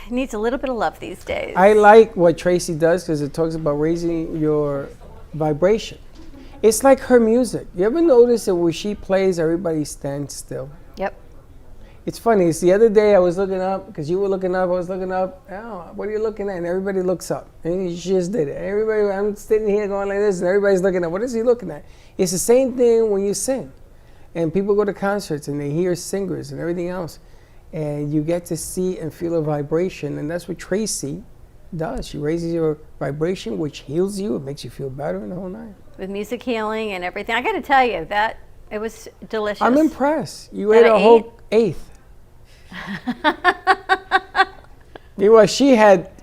needs a little bit of love these days. I like what Tracy does because it talks about raising your vibration. It's like her music. You ever notice that when she plays, everybody stands still? Yep. It's funny. It's the other day I was looking up, because you were looking up, I was looking up. Oh, what are you looking at? And everybody looks up. And you just did it. Everybody, I'm sitting here going like this, and everybody's looking at, what is he looking at? It's the same thing when you sing. And people go to concerts and they hear singers and everything else. And you get to see and feel a vibration. And that's what Tracy does. She raises your vibration, which heals you. It makes you feel better in the whole night. With music healing and everything. I got to tell you, that it was delicious. I'm impressed. You That ate a whole eighth.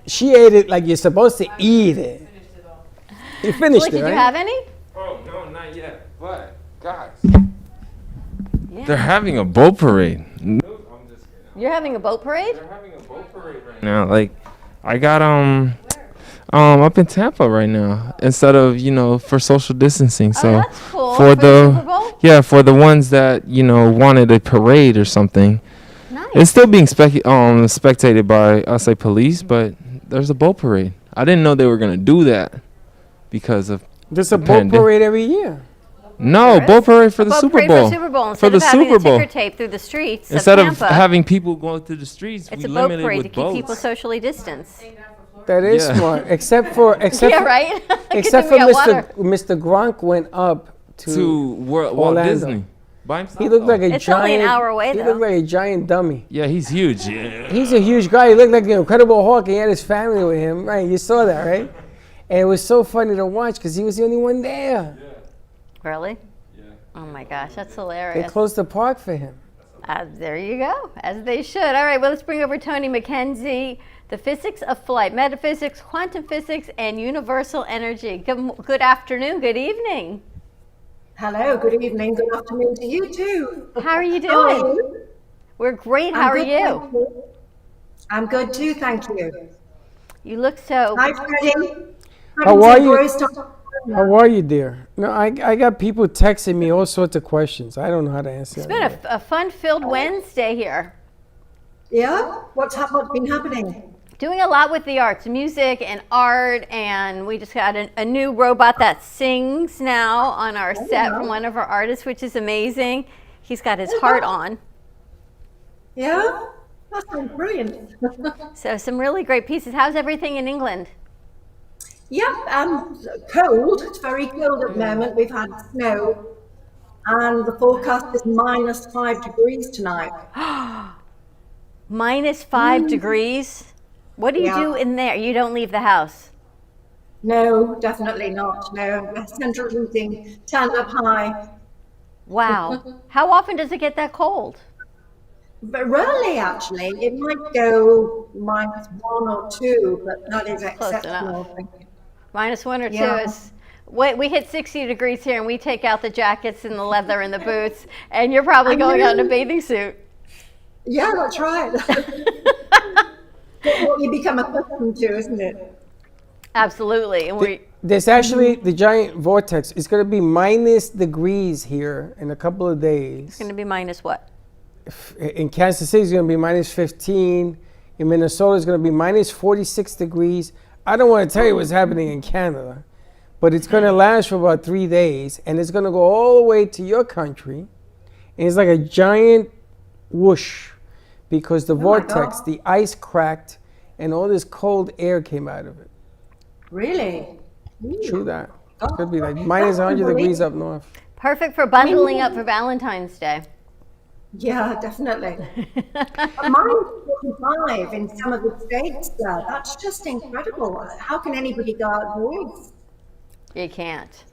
She ate it like you're supposed to eat it. You finished it, Did right? you have any? Oh, no, not yet. But, guys, Yeah. they're having a boat parade. You're having a boat parade? Now, like, I got up in Tampa right now instead of, for social distancing. So that's cool. for For the Super Bowl? for the ones that, wanted a parade or something. Nice. It's still being spectated by, I'll say, police, but there's a boat parade. I didn't know they were going to do that because of There's a boat parade every year. No, boat parade for the Boat Super parade Bowl. For Super Bowl. For Instead the of having Super Bowl. ticker tape through the streets Instead of of Tampa, having people going through the streets, it's we a boat limited parade with to keep boats. people socially distanced. That is Yeah. smart. Except for Yeah, right? Good except thing for we got Mr. Gronk went up to Walt Orlando. Disney by himself. He looked like a It's giant. only an hour away, He though. looked like a giant dummy. Yeah, he's huge. Yeah. He's a huge guy. He looked like an Incredible Hulk. He had his family with him. Right? You saw that, right? And it was so funny to watch because he was the only one there. Really? Yeah. Oh my gosh, that's They hilarious. closed the park for him. There you go, as they should. All right, well, let's bring over Tony McKenzie, the physics of flight, metaphysics, quantum physics, and universal energy. Good afternoon, good evening. Hello, good evening, good afternoon to you too. How are you How are doing? you? We're great. How I'm are good, you? thank you? I'm good too, thank you. You look so. Hi, Freddie. How are you? How are you, dear? No, I got people texting me all sorts of questions. I don't know how to answer. It's been a fun-filled Wednesday here. Yeah? What's been happening? Doing a lot with the arts, music and art, and we just got a new robot that sings now on our set from one of our artists, which is amazing. He's got his heart on. Yeah? That sounds brilliant. So some really great pieces. How's everything in England? Yep, cold. It's very cold at the moment. We've had snow, and the forecast is -5 degrees tonight. -5 degrees? What do you Yeah. do in there? You don't leave the house? No, definitely not. No, central heating turned up high. Wow. How often does it get that cold? But rarely, actually. It might go -1 or 2, but that is exceptional. -1 or 2 Yeah. is. We hit 60 degrees here, and we take out the jackets and the leather and the boots, and you're probably going out in a bathing suit. Yeah, that's right. What you become accustomed to, isn't it? Absolutely. And There's actually the giant vortex. It's going to be -degrees here in a couple of days. It's going to be minus what? In Kansas City, it's going to be -15. In Minnesota, it's going to be -46 degrees. I don't want to tell you what's happening in Canada, but it's going to last for about 3 days, and it's going to go all the way to your country. And it's like a giant whoosh because the vortex, the ice cracked, and all this cold air came out of it. Really? True that. It could be like -100 degrees up north. Perfect for bundling up for Valentine's Day. Yeah, definitely. -45 in some of the states. That's just incredible. How can anybody go outdoors? You can't.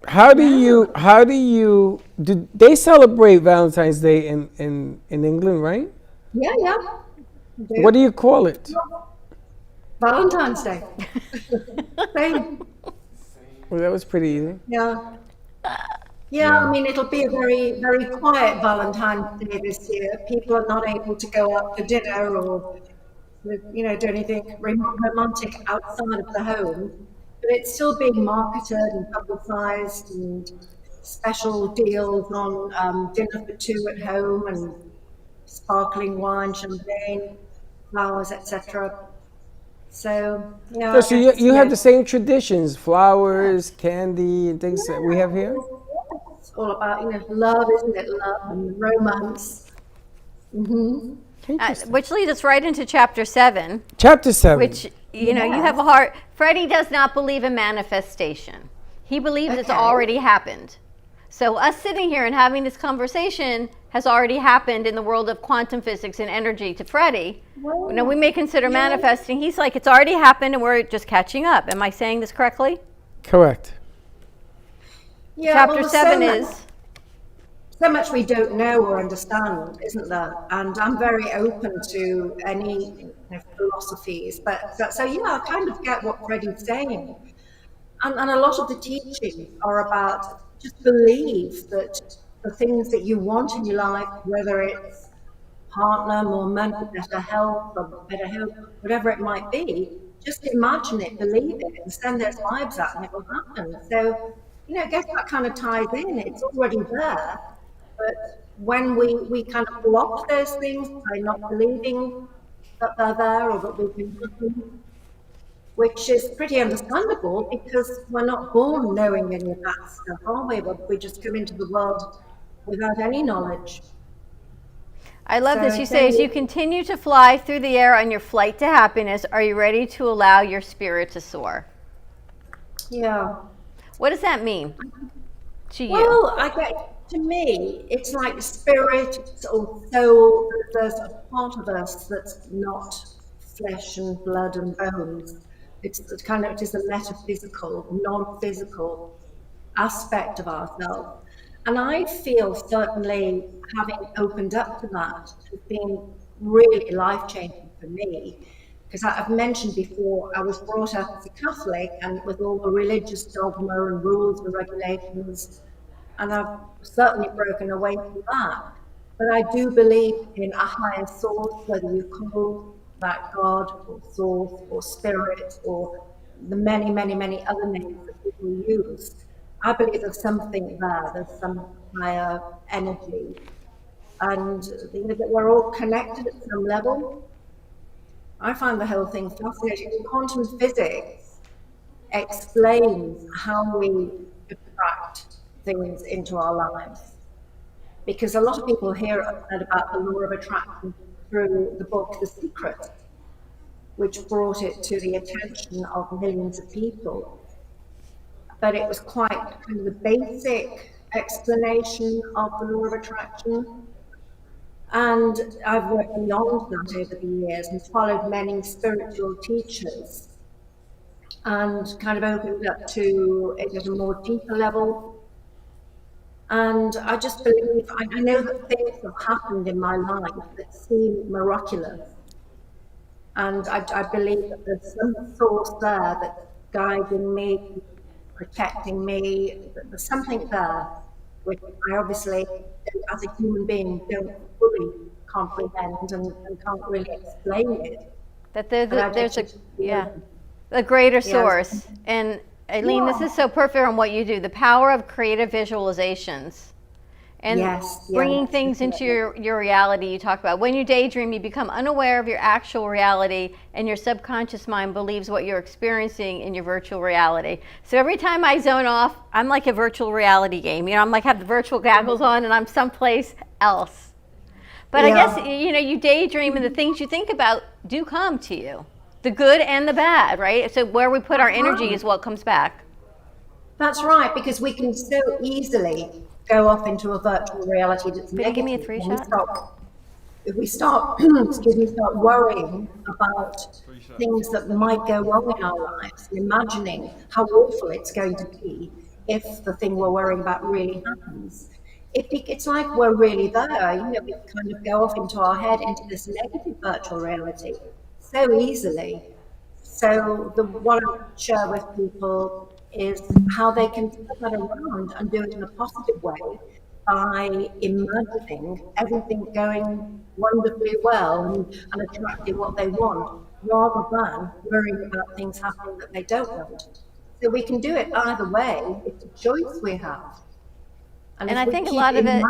How do they celebrate Valentine's Day in England, right? Yeah, yeah. What do you call it? Valentine's Day. Same. Well, that was pretty easy. Yeah. Yeah, I mean, it'll be a very, very quiet Valentine's Day this year. People are not able to go out for dinner or, do anything romantic outside of the home. But it's still being marketed and publicized, and special deals on dinner for 2 at home and sparkling wine, champagne, flowers, etc. So, yeah. So you have the same traditions, flowers, candy, and things that we have here? It's all about, love, isn't it? Love and romance. Which leads us right into chapter 7. Chapter 7. Which, you know, you have a heart. Freddie does not believe in manifestation. He believes it's already happened. So us sitting here and having this conversation has already happened in the world of quantum physics and energy to Freddie. Now, we may consider manifesting. He's like, it's already happened and we're just catching up. Am I saying this correctly? Correct. Yeah, Chapter well, 7 is... So much we don't know or understand, isn't there? And I'm very open to any philosophies. But so yeah, I kind of get what Freddie's saying. And a lot of the teachings are about just believe that the things that you want in your life, whether it's partner, more money, better health, or better health, whatever it might be, just imagine it, believe it, and send those vibes out, and it will happen. So, you know, I guess that kind of ties in. It's already there. But when we kind of block those things by not believing that they're there or that we can happen, which is pretty understandable because we're not born knowing any of that stuff, are we? But we just come into the world without any knowledge. I love this. You say, as you continue to fly through the air on your flight to happiness, are you ready to allow your spirit to soar? Yeah. What does that mean to you? Well, to me, it's like spirit or soul. There's a part of us that's not flesh and blood and bones. It's kind of just a metaphysical, non-physical aspect of ourselves. And I feel certainly having opened up to that has been really life-changing for me. Because I've mentioned before, I was brought up as a Catholic and with all the religious dogma and rules and regulations, and I've certainly broken away from that. But I do believe in a higher source, whether you call that God or source or spirit or the many, many, many other names that people use. I believe there's something there, there's some higher energy. And that we're all connected at some level. I find the whole thing fascinating. Quantum physics explains how we attract things into our lives. Because a lot of people hear about the law of attraction through the book The Secret, which brought it to the attention of millions of people. But it was quite kind of the basic explanation of the law of attraction. And I've worked beyond that over the years and followed many spiritual teachers and kind of opened up to it at a more deeper level. And I just believe, I know that things have happened in my life that seem miraculous. And I believe that there's some source there that's guiding me, protecting me, that there's something there which I obviously, as a human being, don't fully comprehend and can't really explain it. That there's a greater source. And Eileen, this is so perfect on what you do, the power of creative visualizations. And bringing things into your reality you talk about. When you daydream, you become unaware of your actual reality, and your subconscious mind believes what you're experiencing in your virtual reality. So every time I zone off, I'm like a virtual reality game. You know, I'm like have the virtual goggles on, and I'm someplace else. But I guess, you know, you daydream, and the things you think about do come to you. The good and the bad, right? So where we put our energy is what comes back. That's right, because we can so easily go off into a virtual reality that's negative. Give me a 3-shot. If we start, start worrying about things that might go wrong in our lives, imagining how awful it's going to be if the thing we're worrying about really happens. It's like we're really there, you know, we kind of go off into our head into this negative virtual reality so easily. So what I share with people is how they can turn that around and do it in a positive way by imagining everything going wonderfully well and attracting what they want, rather than worrying about things happening that they don't want. So we can do it either way. It's a choice we have. And I think a lot of it,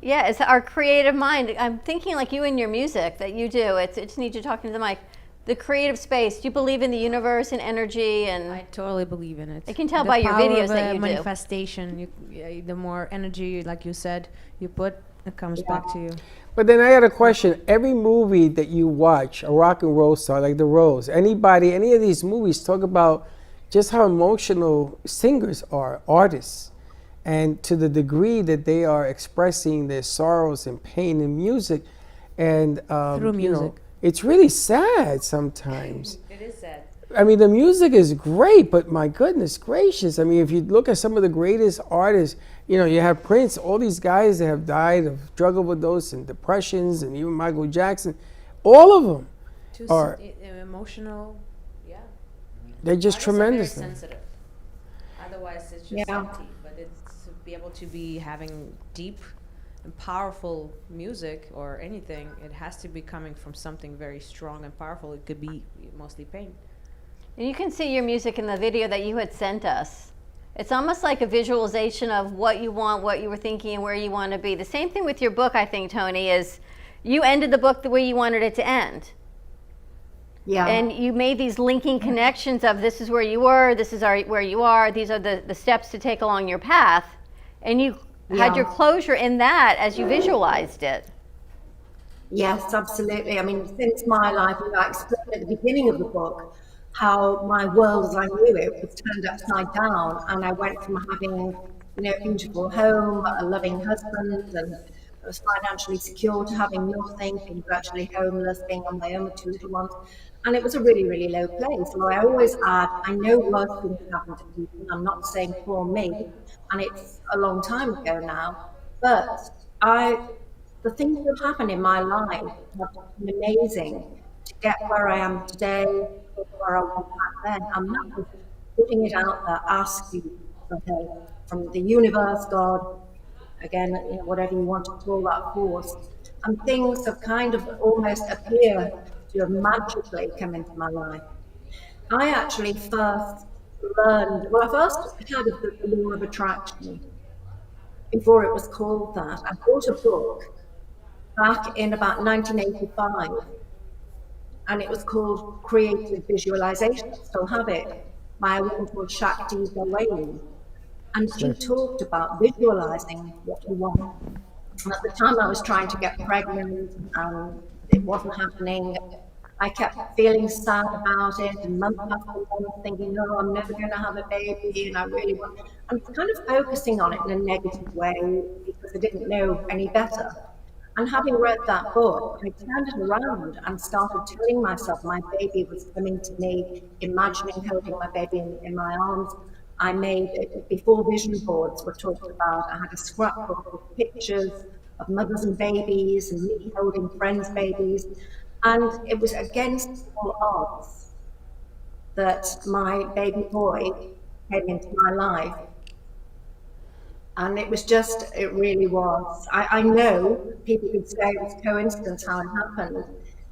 it's our creative mind. I'm thinking like you and your music that you do. It just needs you talking to the mic. The creative space. Do you believe in the universe and energy? And I totally believe in it. I can tell by your videos that you manifestation. The more energy, like you said, you put It comes back to you. But then I got a question. Every movie that you watch, a rock and roll star like the Rose, anybody, any of these movies talk about just how emotional singers are, artists, and to the degree that they are expressing their sorrows and pain in music, and Through you know, music. it's really sad sometimes. It is sad. I mean, the music is great, but my goodness gracious. I mean, if you look at some of the greatest artists, you know, you have Prince, all these guys that have died of drug overdose and depressions, and even Michael Jackson, all of them are, Emotional, yeah. they're just Artists tremendous. Are very sensitive. Otherwise, it's just Yeah. empty. But it's to be able to be having deep and powerful music or anything. It has to be coming from something very strong and powerful. It could be mostly pain. And you can see your music in the video that you had sent us. It's almost like a visualization of what you want, what you were thinking, and where you want to be. The same thing with your book, I think, Tony, is you ended the book the way you wanted it to end. Yeah. And you made these linking connections of this is where you were, this is where you are, these are the steps to take along your path. And you had your closure in that as you visualized it. Yes, absolutely. I mean, since my life, I explained at the beginning of the book how my world as I knew it was turned upside down, and I went from having, you know, a beautiful home, a loving husband, and I was financially secure, to having nothing, being virtually homeless, being on my own with two little ones, and it was a really, really low place. So I always add, I know worse things happen to people. I'm not saying for me, and it's a long time ago now, but the things that have happened in my life have been amazing to get where I am today, where I was back then. And that was putting it out there, asking for help from the universe, God, again, you know, whatever you want to call that force. And things have kind of almost appear to have magically come into my life. I actually first learned, well, I first heard of the law of attraction before it was called that. I bought a book back in about 1985, and it was called Creative Visualization. I still have it, by a woman called Shakti Gawain. And she talked about visualizing what you want. And at the time, I was trying to get pregnant, and it wasn't happening. I kept feeling sad about it, and month after month thinking, no, I'm never going to have a baby, and I really want. And kind of focusing on it in a negative way because I didn't know any better. And having read that book, I turned it around and started telling myself my baby was coming to me, imagining holding my baby in my arms. I made it before vision boards were talked about. I had a scrapbook with pictures of mothers and babies and me holding friends' babies. And it was against all odds that my baby boy came into my life. And it was just, it really was. I know people could say it was coincidence how it happened,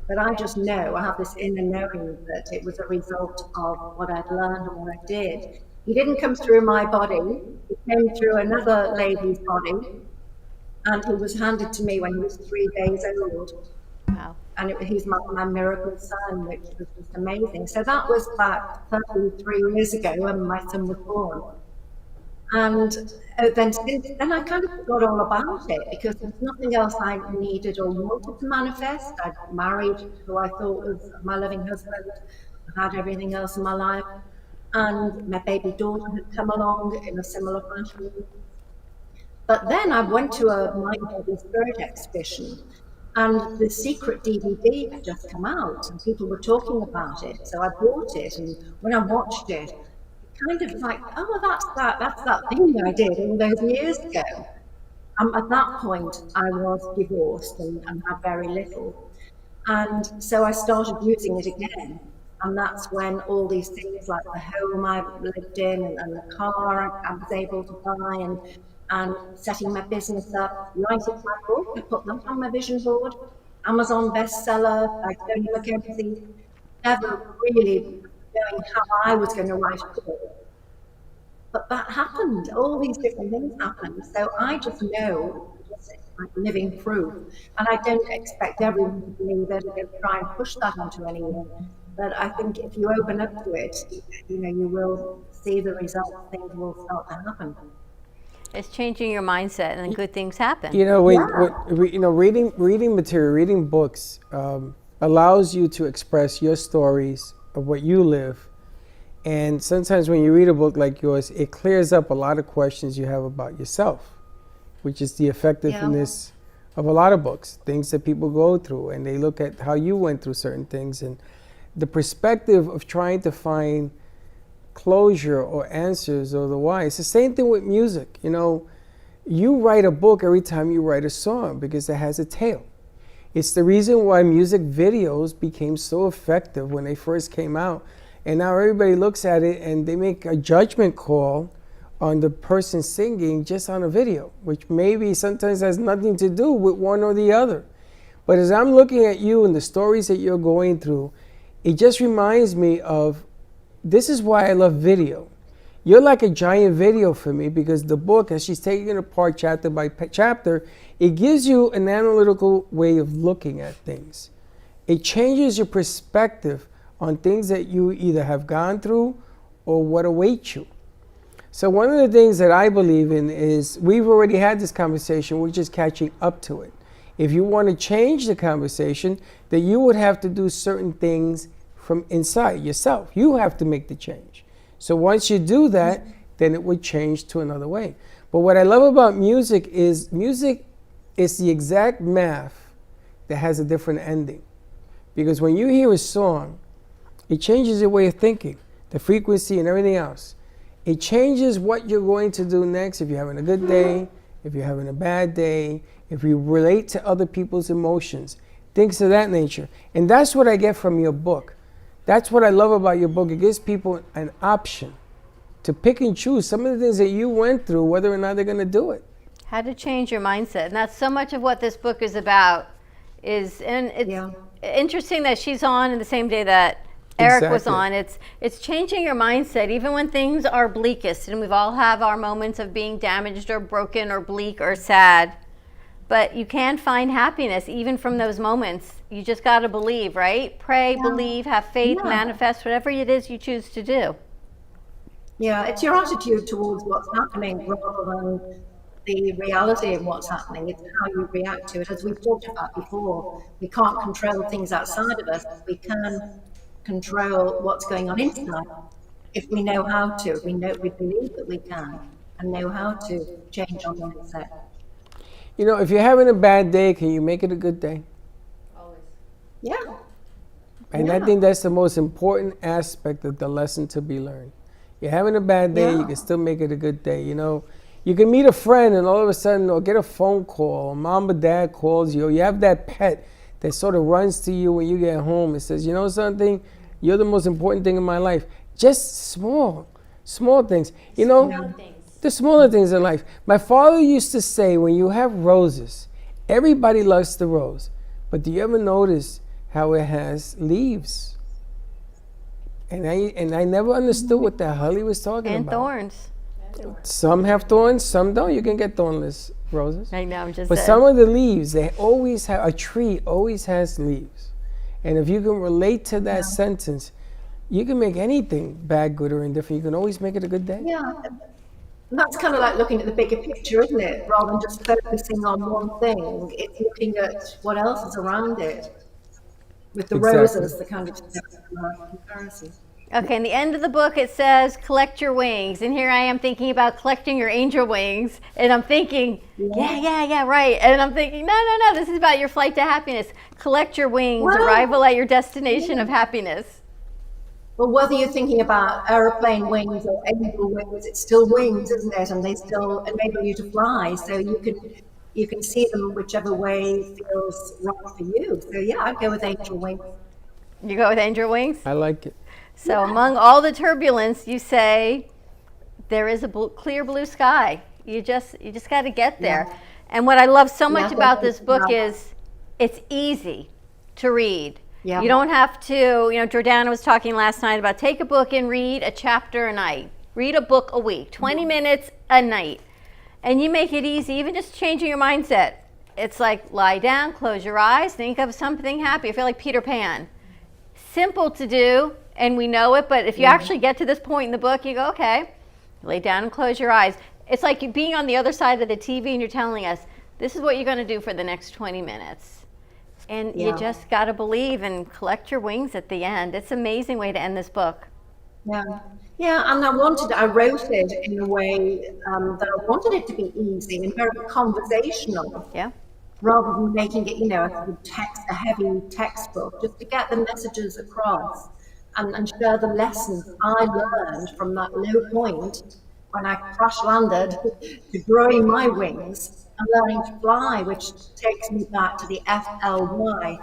but I just know, I have this inner knowing that it was a result of what I'd learned and what I did. He didn't come through my body, he came through another lady's body, and he was handed to me when he was 3 days old. Wow. And he's my miracle son, which was just amazing. So that was back 33 years ago when my son was born. And then since then, I kind of forgot all about it because there's nothing else I needed or wanted to manifest. I'd married who I thought was my loving husband. I had everything else in my life. And my baby daughter had come along in a similar fashion. But then I went to a Mind Body Spirit exhibition, and the Secret DVD had just come out, and people were talking about it. So I bought it, and when I watched it, kind of like, oh, that's that thing I did all those years ago. At that point, I was divorced and had very little. And so I started using it again. And that's when all these things like the home I lived in and the car I was able to buy and setting my business up, writing my book, I put that on my vision board, Amazon bestseller by Tony Mackenzie, never really knowing how I was going to write a book. But that happened, all these different things happened. So I just know, just like living proof. And I don't expect everyone to believe it and try and push that onto anyone. But I think if you open up to it, you know, you will see the results, things will start to happen. It's changing your mindset, and then good things happen. You know, reading material, reading books allows you to express your stories of what you live. And sometimes when you read a book like yours, it clears up a lot of questions you have about yourself, which is the effectiveness of a lot of books, things that people go through, and they look at how you went through certain things and the perspective of trying to find closure or answers or the why. It's the same thing with music. You know, you write a book every time you write a song because it has a tale. It's the reason why music videos became so effective when they first came out. And now everybody looks at it and they make a judgment call on the person singing just on a video, which maybe sometimes has nothing to do with one or the other. But as I'm looking at you and the stories that you're going through, it just reminds me of, this is why I love video. You're like a giant video for me, because the book, as she's taking it apart chapter by chapter, it gives you an analytical way of looking at things. It changes your perspective on things that you either have gone through or what awaits you. So one of the things that I believe in is, we've already had this conversation, we're just catching up to it. If you want to change the conversation, then you would have to do certain things from inside yourself. You have to make the change. So once you do that, then it would change to another way. But what I love about music is the exact math that has a different ending. Because when you hear a song, it changes your way of thinking, the frequency and everything else. It changes what you're going to do next, if you're having a good day, if you're having a bad day, if you relate to other people's emotions, things of that nature. And that's what I get from your book. That's what I love about your book. It gives people an option to pick and choose some of the things that you went through, whether or not they're going to do it. How to change your mindset. And that's so much of what this book is about. And it's interesting that she's on in the same day that Eric was on. It's changing your mindset, even when things are bleakest. And we've all have our moments of being damaged or broken or bleak or sad. But you can find happiness even from those moments. You just got to believe, right? Pray, believe, have faith, manifest, whatever it is you choose to do. Yeah, it's your attitude towards what's happening rather than the reality of what's happening. It's how you react to it. As we've talked about before, we can't control things outside of us. We can control what's going on inside if we know how to. We believe that we can and know how to change our mindset. You know, if you're having a bad day, can you make it a good day? Always. Yeah. And I think that's the most important aspect of the lesson to be learned. You're having a bad day, you can still make it a good day. You know, you can meet a friend and all of a sudden, or get a phone call, or mom or dad calls you, or you have that pet that sort of runs to you when you get home and says, you know something, you're the most important thing in my life. Just small things. You know, the smaller things in life. My father used to say, when you have roses, everybody loves the rose, but do you ever notice how it has leaves? And I never understood what the hell he was talking about. And thorns. Some have thorns, some don't. You can get thornless roses. I know, I'm just But saying. some of the leaves, they always have, a tree always has leaves. And if you can relate to that sentence, you can make anything bad, good, or indifferent. You can always make it a good day. Yeah. And that's kind of like looking at the bigger picture, isn't it? Rather than just focusing on one thing, it's looking at what else is around it. With the roses, the kind of comparison. Okay, in the end of the book it says, collect your wings. And here I am thinking about collecting your angel wings. And I'm thinking, yeah, right. And I'm thinking, no, this is about your flight to happiness. Collect your wings, arrival at your destination of happiness. Well, whether you're thinking about aeroplane wings or angel wings, it's still wings, isn't it? And they still enable you to fly. So you can see them whichever way feels right for you. So yeah, I'd go with angel wings. You go with angel wings? I like it. So among all the turbulence, you say there is a clear blue sky. You just got to get there. Yeah. And what I love so much about this book is it's easy to read. Yeah. You don't have to, Jordana was talking last night about take a book and read a chapter a night. Read a book a week, 20 minutes a night. And you make it easy, even just changing your mindset. It's like lie down, close your eyes, think of something happy. I feel like Peter Pan. Simple to do, and we know it, but if you actually get to this point in the book, you go, okay, lay down and close your eyes. It's like you being on the other side of the TV and you're telling us, this is what you're going to do for the next 20 minutes. And you just got to believe and collect your wings at the end. It's an amazing way to end this book. Yeah. Yeah, and I wrote it in a way that I wanted it to be easy and very conversational. Yeah. Rather than making it, a sort of a heavy textbook, just to get the messages across and share the lessons I learned from that low point when I crash landed to growing my wings and learning to fly, which takes me back to the FLY,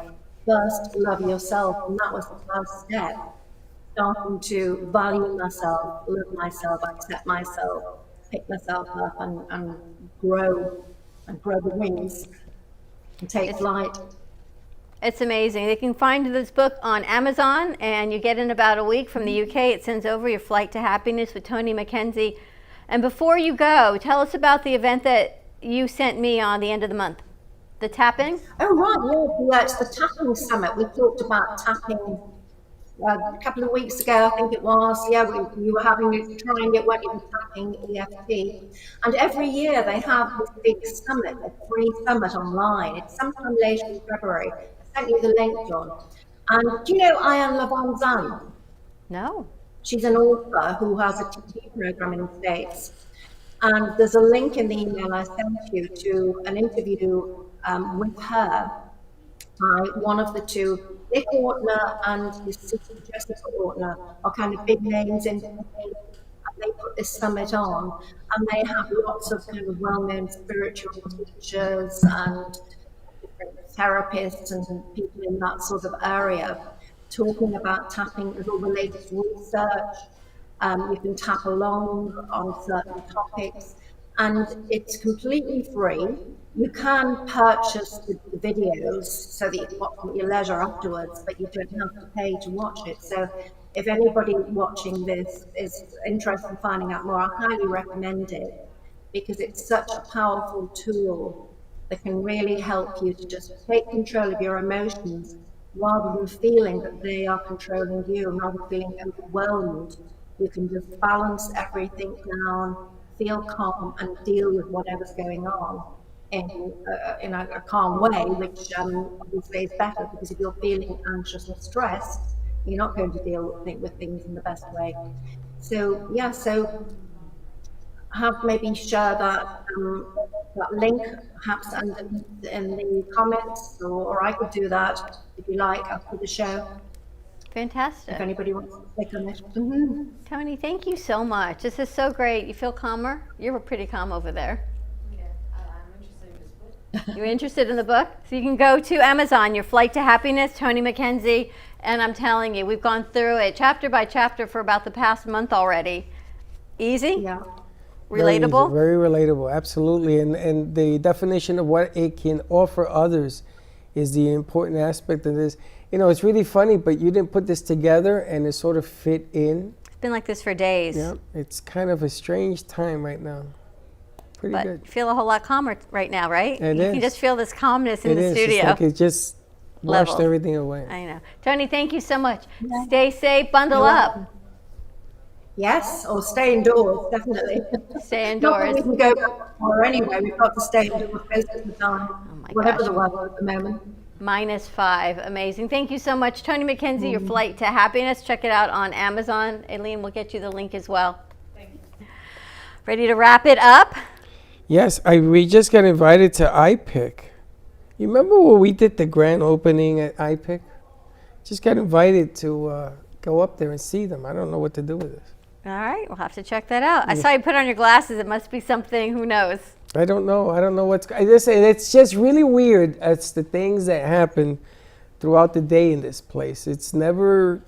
first love yourself, and that was the first step. Starting to value myself, love myself, accept myself, pick myself up and grow the wings and take flight. It's amazing. They can find this book on Amazon, and you get in about a week from the UK. It sends over your Flight to Happiness with Tony McKenzie. And before you go, tell us about the event that you sent me on the end of the month. The tapping? Oh, right, yeah, it's the tapping summit. We talked about tapping a couple of weeks ago, I think it was. Yeah, we were trying it when you were tapping EFT. And every year they have this big summit, a free summit online. It's sometime later in February. I sent you the link, John. And do you know Ayan Lavan Zan? No. She's an author who has a TV program in the States. And there's a link in the email I sent you to an interview with her by one of the two. Nick Ortner and his sister Jessica Ortner are kind of big names in the field, and they put this summit on, and they have lots of kind of well-known spiritual teachers and different therapists and people in that sort of area talking about tapping with all the latest research. You can tap along on certain topics, and it's completely free. You can purchase the videos so that you can watch them at your leisure afterwards, but you don't have to pay to watch it. So if anybody watching this is interested in finding out more, I highly recommend it, because it's such a powerful tool that can really help you to just take control of your emotions rather than feeling that they are controlling you, and rather than feeling overwhelmed. You can just balance everything down, feel calm, and deal with whatever's going on in a calm way, which obviously is better, because if you're feeling anxious and stressed, you're not going to deal with things in the best way. So yeah, so have maybe share that link perhaps in the comments, or I could do that if you like after the show. Fantastic. If anybody wants to click on it. Tony, thank you so much. This is so great. You feel calmer? You're pretty calm over there. You're interested in the book? So you can go to Amazon, Your Flight to Happiness, Tony McKenzie, and I'm telling you, we've gone through it chapter by chapter for about the past month already. Easy? Yeah. Relatable? Very relatable, absolutely. And the definition of what it can offer others is the important aspect of this. It's really funny, but you didn't put this together and it sort of fit in. It's been like this for days. Yeah, it's kind of a strange time right now. Pretty good. You feel a whole lot calmer right now, right? It you is. can just feel this calmness in the studio. It's like it just washed Leveled. everything away. I know. Tony, thank you so much. Stay safe, bundle up. Yes, or stay indoors, definitely. Stay Not that indoors. we can go back tomorrow anyway, we've got to stay indoors most of the time, whatever the weather at the moment. -5. Amazing. Thank you so much. Tony McKenzie, Your Flight to Happiness. Check it out on Amazon. Aileen will get you the link as well. Thank you. Ready to wrap it up? Yes, we just got invited to iPick. You remember when we did the grand opening at iPick? Just got invited to go up there and see them. I don't know what to do with this. All right, we'll have to check that out. I saw you put on your glasses. It must be something. Who knows? I don't know. I don't know what's. It's just really weird. It's the things that happen throughout the day in this place. It's never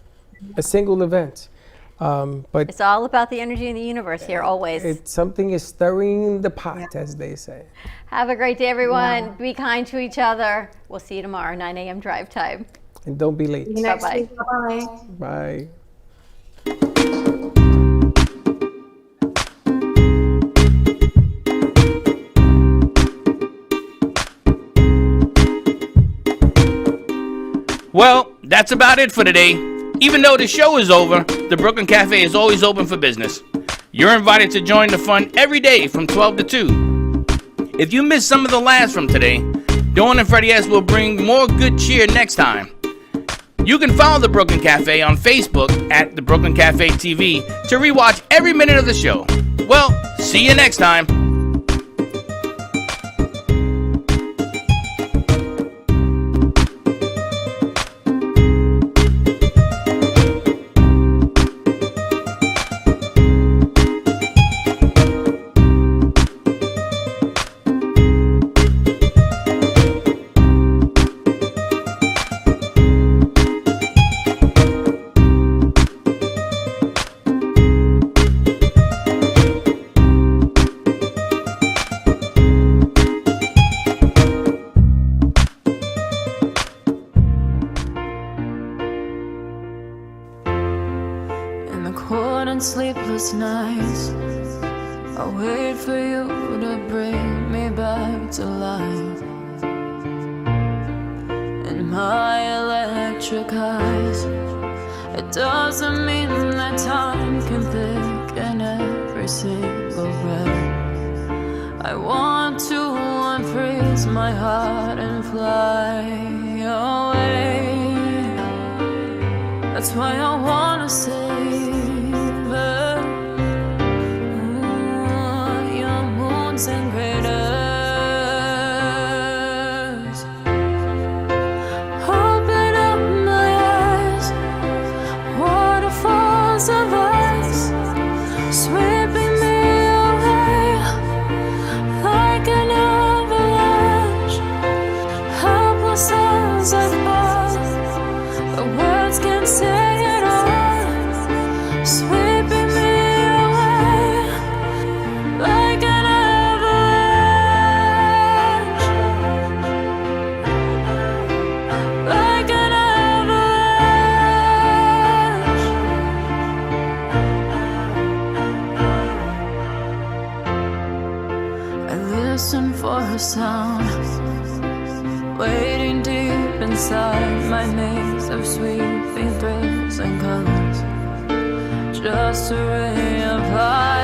a single event, but It's all about the energy in the universe here, always. something is stirring the pot, as they say. Have a great day, everyone. Be kind to each other. We'll see you tomorrow, 9 a.m. drive time. And don't be late. See you next Bye-bye. week. Bye-bye. Bye. Well, that's about it for today. Even though the show is over, the Brooklyn Cafe is always open for business. You're invited to join the fun every day from 12 to 2. If you missed some of the laughs from today, Dawn and Freddie S will bring more good cheer next time. You can follow the Brooklyn Cafe on Facebook at the Brooklyn Cafe TV to rewatch every minute of the show. Well, see you next time. Sleepless nights, I wait for you to bring me back to life. In my electric eyes, it doesn't mean that time can thicken every single breath. I want to unfreeze my heart and fly away. That's why I wanna say and craters, open up my eyes, waterfalls of ice, sweeping me away like an avalanche, helpless as I fall, the words can't say it all, sweeping me away like an for a sound, waiting deep inside my maze of sweeping thrills and colors, just a ray of light.